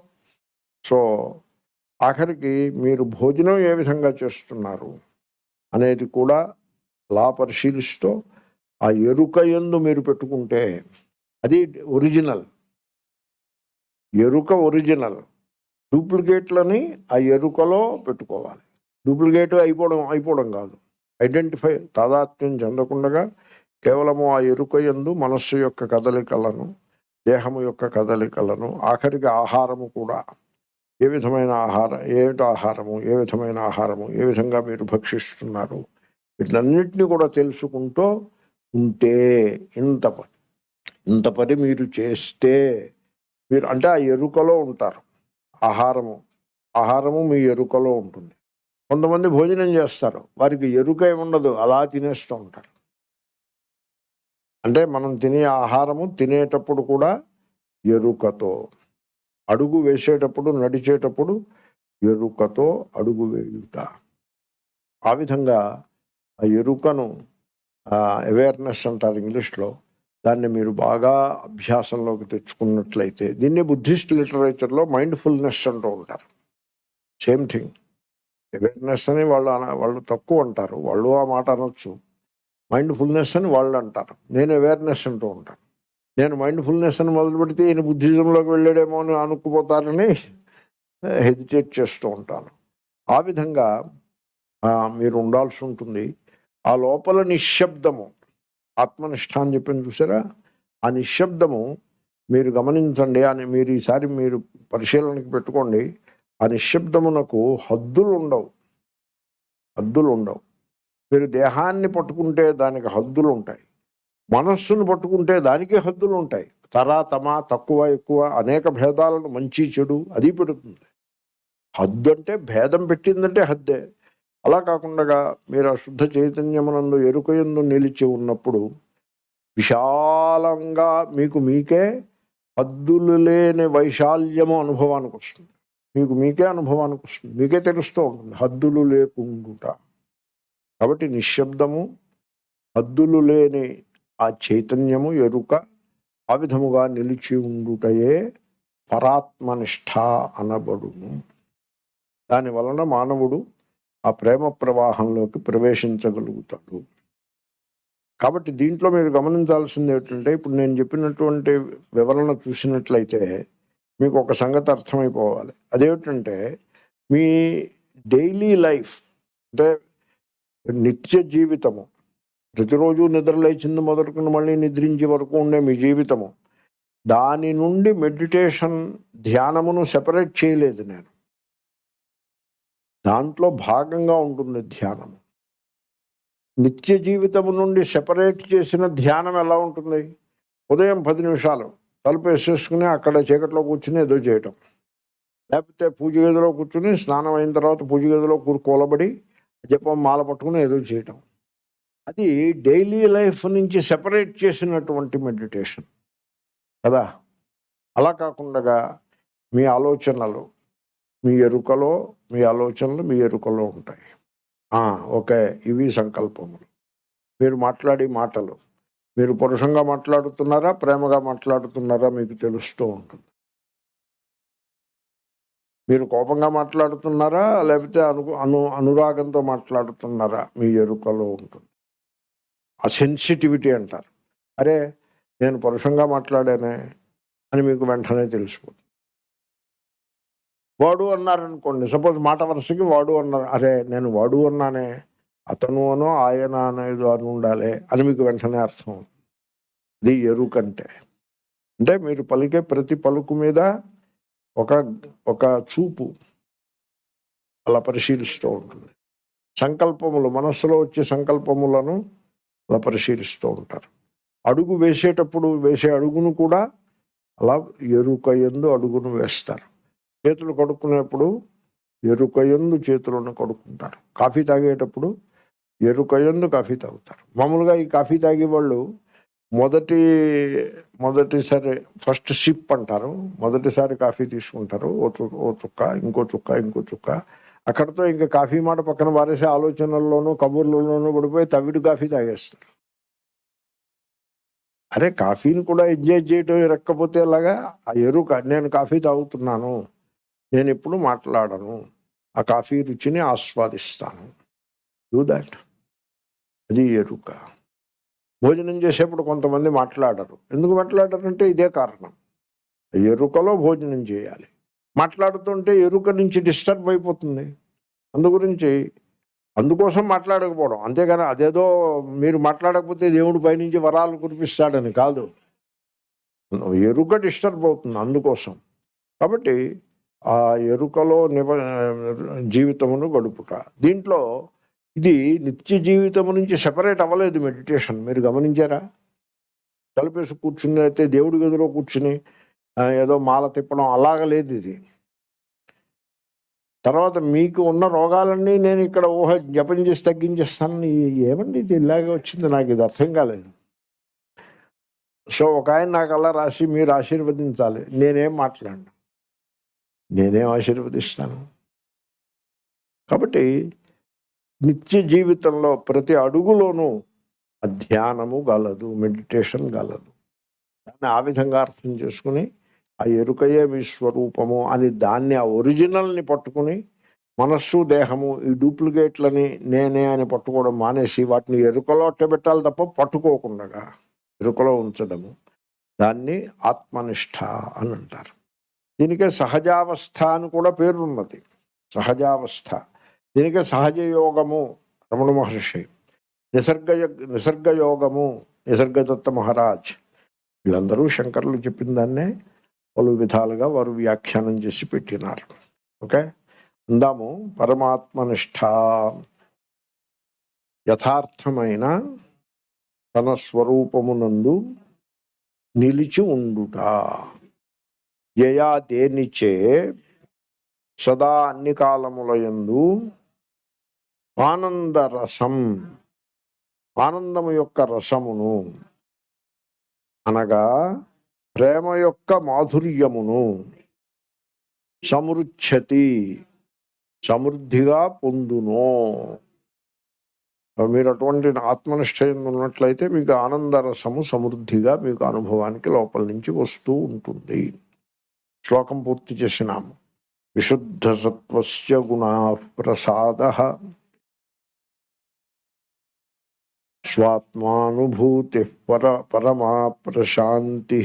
సో ఆఖరికి మీరు భోజనం ఏ విధంగా చేస్తున్నారు అనేది కూడా అలా పరిశీలిస్తూ ఆ ఎరుక యందు మీరు పెట్టుకుంటే అది ఒరిజినల్. ఎరుక ఒరిజినల్, డూప్లికేట్లని ఆ ఎరుకలో పెట్టుకోవాలి. డూప్లికేట్ అయిపోవడం కాదు, ఐడెంటిఫై, తాదాత్మ్యం చెందకుండా కేవలము ఆ ఎరుక యందు మనస్సు యొక్క కదలికలను, దేహము యొక్క కదలికలను, ఆఖరికి ఆహారము కూడా ఏ విధమైన ఆహారము, ఏ విధమైన ఆహారము, ఏ విధంగా మీరు భక్షిస్తున్నారు, వీటన్నిటిని కూడా తెలుసుకుంటూ ఉంటే ఇంత పని మీరు చేస్తే మీరు అంటే ఆ ఎరుకలో ఉంటారు. ఆహారము మీ ఎరుకలో ఉంటుంది. కొంతమంది భోజనం చేస్తారు, వారికి ఎరుక ఏముండదు, అలా తినేస్తూ ఉంటారు. అంటే మనం తినే ఆహారము తినేటప్పుడు కూడా ఎరుకతో, అడుగు వేసేటప్పుడు, నడిచేటప్పుడు ఎరుకతో అడుగు వేయుట. ఆ విధంగా ఆ ఎరుకను అవేర్నెస్ అంటారు ఇంగ్లీష్లో, దాన్ని మీరు బాగా అభ్యాసంలోకి తెచ్చుకున్నట్లయితే, దీన్ని బుద్ధిస్ట్ లిటరేచర్లో మైండ్ఫుల్నెస్ అంటూ ఉంటారు. Same thing. అవేర్నెస్ అని వాళ్ళు తక్కువ అంటారు, వాళ్ళు ఆ మాట అనొచ్చు. మైండ్ఫుల్నెస్ అని వాళ్ళు అంటారు, నేను అవేర్నెస్ అంటూ ఉంటాను. నేను మైండ్ఫుల్నెస్ అని మొదలు పెడితే ఈయన బుద్ధిజంలోకి వెళ్ళాడేమో అని అనుకుపోతానని హెజిటేట్ చేస్తూ ఉంటాను. ఆ విధంగా మీరు ఉండాల్సి ఉంటుంది. ఆ లోపల నిశ్శబ్దము, ఆత్మనిష్ట అని చెప్పింది చూసారా, ఆ నిశ్శబ్దము మీరు గమనించండి అని మీరు ఈసారి మీరు పరిశీలనకి పెట్టుకోండి. ఆ నిశ్శబ్దమునకు హద్దులు ఉండవు. మీరు దేహాన్ని పట్టుకుంటే దానికి హద్దులు ఉంటాయి, మనస్సును పట్టుకుంటే దానికి హద్దులు ఉంటాయి. తమ తక్కువ ఎక్కువ అనేక భేదాలను, మంచి చెడు అది పెడుతుంది. హద్దు అంటే భేదం పెట్టిందంటే హద్దే. అలా కాకుండా మీరు ఆ శుద్ధ చైతన్యమునందు ఎరుకయందు నిలిచి ఉన్నప్పుడు విశాలంగా మీకే హద్దులు లేని వైశాల్యము అనుభవానికి వస్తుంది. మీకే తెలుస్తూ ఉంటుంది హద్దులు లేకుండుట. కాబట్టి నిశ్శబ్దము, హద్దులు లేని ఆ చైతన్యము, ఎరుక ఆ విధముగా నిలిచి ఉండుటయే పరాత్మనిష్ట అనబడును. దాని వలన మానవుడు ఆ ప్రేమ ప్రవాహంలోకి ప్రవేశించగలుగుతాడు. కాబట్టి దీంట్లో మీరు గమనించాల్సింది ఏంటంటే, ఇప్పుడు నేను చెప్పినటువంటి వివరణ చూసినట్లయితే మీకు ఒక సంగతి అర్థమైపోవాలి. అదేమిటంటే, మీ డైలీ లైఫ్ అంటే నిత్య జీవితము, ప్రతిరోజు నిద్ర లేచింది మొదలుకుని మళ్ళీ నిద్రించే వరకు ఉండే మీ జీవితము, దాని నుండి మెడిటేషన్ ధ్యానమును సెపరేట్ చేయలేదు నేను. దాంట్లో భాగంగా ఉంటుంది ధ్యానము. నిత్య జీవితము నుండి సెపరేట్ చేసిన ధ్యానం ఎలా ఉంటుంది? ఉదయం 10 నిమిషాలు తలుపు వేసేసుకుని అక్కడ చీకట్లో కూర్చుని ఏదో చేయటం, లేకపోతే పూజ గదిలో కూర్చుని స్నానం అయిన తర్వాత పూజ గదిలో కూలబడి జపం మాల పట్టుకుని ఏదో చేయటం. అది డైలీ లైఫ్ నుంచి సెపరేట్ చేసినటువంటి మెడిటేషన్ కదా. అలా కాకుండా మీ ఆలోచనలు మీ ఎరుకలో, మీ ఆలోచనలు మీ ఎరుకలో ఉంటాయి. ఓకే, ఇవి సంకల్పములు. మీరు మాట్లాడే మాటలు, మీరు పురుషంగా మాట్లాడుతున్నారా ప్రేమగా మాట్లాడుతున్నారా మీకు తెలుస్తూ ఉంటుంది. మీరు కోపంగా మాట్లాడుతున్నారా లేకపోతే అనురాగంతో మాట్లాడుతున్నారా మీ ఎరుకలో ఉంటుంది. ఆ సెన్సిటివిటీ అంటారు. అరే నేను పురుషంగా మాట్లాడానే అని మీకు వెంటనే తెలిసిపోతుంది. వాడు అన్నారనుకోండి, సపోజ్ మాట వరుసకి వాడు అన్నారు, అరే నేను వాడు అన్నానే, అతను అనో ఆయన అనేది అని ఉండాలి అని మీకు వెంటనే అర్థం అవుతుంది. ఇది ఎరుకంటే. అంటే మీరు పలికే ప్రతి పలుకు మీద ఒక చూపు అలా పరిశీలిస్తూ ఉంటుంది. సంకల్పములు, మనస్సులో వచ్చే సంకల్పములను అలా పరిశీలిస్తూ ఉంటారు. అడుగు వేసేటప్పుడు వేసే అడుగును కూడా అలా ఎరుకయందు అడుగును వేస్తారు. చేతులు కడుక్కునేప్పుడు ఎరుకయందు చేతులను కడుక్కుంటారు. కాఫీ తాగేటప్పుడు ఎరుకయందు కాఫీ తాగుతారు. మామూలుగా ఈ కాఫీ తాగే వాళ్ళు మొదటిసారి ఫస్ట్ సిప్ అంటారు, మొదటిసారి కాఫీ తీసుకుంటారు, ఓ చుక్క, ఇంకో చుక్క, అక్కడితో ఇంకా కాఫీ మాట పక్కన పారేసే ఆలోచనల్లోనూ కబుర్లలోనూ పడిపోయి తవిడు కాఫీ తాగేస్తారు. అరే కాఫీని కూడా ఎంజాయ్ చేయటం ఎరక్కపోతే ఎలాగా? ఆ ఎరుక, నేను కాఫీ తాగుతున్నాను, నేను ఎప్పుడు మాట్లాడను, ఆ కాఫీ రుచిని ఆస్వాదిస్తాను. Do that. అది ఎరుక. భోజనం చేసేప్పుడు కొంతమంది మాట్లాడరు. ఎందుకు మాట్లాడరంటే ఇదే కారణం. ఎరుకలో భోజనం చేయాలి. మాట్లాడుతుంటే ఎరుక నుంచి డిస్టర్బ్ అయిపోతుంది. అందుకోసం మాట్లాడకపోవడం. అంతేగాని అదేదో మీరు మాట్లాడకపోతే దేవుడు పైనుంచి వరాలు కురిపిస్తాడని కాదు. ఎరుక డిస్టర్బ్ అవుతుంది అందుకోసం. కాబట్టి ఆ ఎరుకలో జీవితమును గడుపుట. దీంట్లో ఇది నిత్య జీవితం నుంచి సెపరేట్ అవ్వలేదు మెడిటేషన్. మీరు గమనించారా? తలుపేసి కూర్చుని అయితే దేవుడి గదిలో కూర్చుని ఏదో మాల తిప్పడం అలాగ లేదు ఇది. తర్వాత మీకు ఉన్న రోగాలన్నీ నేను ఇక్కడ జపం చేసి తగ్గించేస్తాను. ఏమండి ఇది ఇలాగే వచ్చింది, నాకు ఇది అర్థం కాలేదు. సో ఒక ఆయన నాకు అలా రాసి మీరు ఆశీర్వదించాలి. నేనేం మాట్లాడను, నేనేం ఆశీర్వదిస్తాను? కాబట్టి నిత్య జీవితంలో ప్రతి అడుగులోనూ ధ్యానము గలదు, మెడిటేషన్ గలదు. దాన్ని ఆ విధంగా అర్థం చేసుకుని ఆ ఎరుకయే మీ స్వరూపము అని దాన్ని, ఆ ఒరిజినల్ని పట్టుకుని మనస్సు దేహము ఈ డూప్లికేట్లని నేనే అని పట్టుకోవడం మానేసి వాటిని ఎరుకలో అట్టబెట్టాలి తప్ప పట్టుకోకుండా ఎరుకలో ఉంచడము, దాన్ని ఆత్మనిష్ట అని అంటారు. దీనికే సహజావస్థ అని కూడా పేరున్నది. సహజావస్థ. దీనికే సహజ యోగము రమణ మహర్షి, నిసర్గయోగము నిసర్గదత్త మహారాజ్, వీళ్ళందరూ శంకరులు చెప్పిన దాన్నే పలు విధాలుగా వారు వ్యాఖ్యానం చేసి పెట్టినారు. ఓకే, అందాము. పరమాత్మనిష్ట, యథార్థమైన తన స్వరూపమునందు నిలిచి ఉండుట. యయా దేనిచే సదా అన్ని కాలములయందు ఆనందరసం, ఆనందము యొక్క రసమును అనగా ప్రేమ యొక్క మాధుర్యమును సమృచ్ఛతి, సమృద్ధిగా పొందును. మీరు అటువంటి ఆత్మనిష్ట ఉన్నట్లయితే మీకు ఆనందరసము సమృద్ధిగా మీకు అనుభవానికి లోపల నుంచి వస్తూ ఉంటుంది. శ్లోకం పూర్తి చేసినాము. విశుద్ధ సత్వస్య గుణా ప్రసాదః స్వాత్మానుభూతి పరమా ప్రశాంతి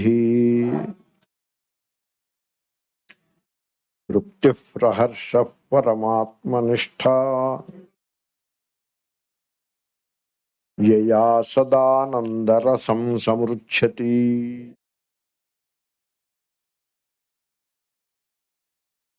తృప్తి ప్రహర్ష పరమాత్మనిష్ట యయా సదానందరసం సమృచ్ఛతి.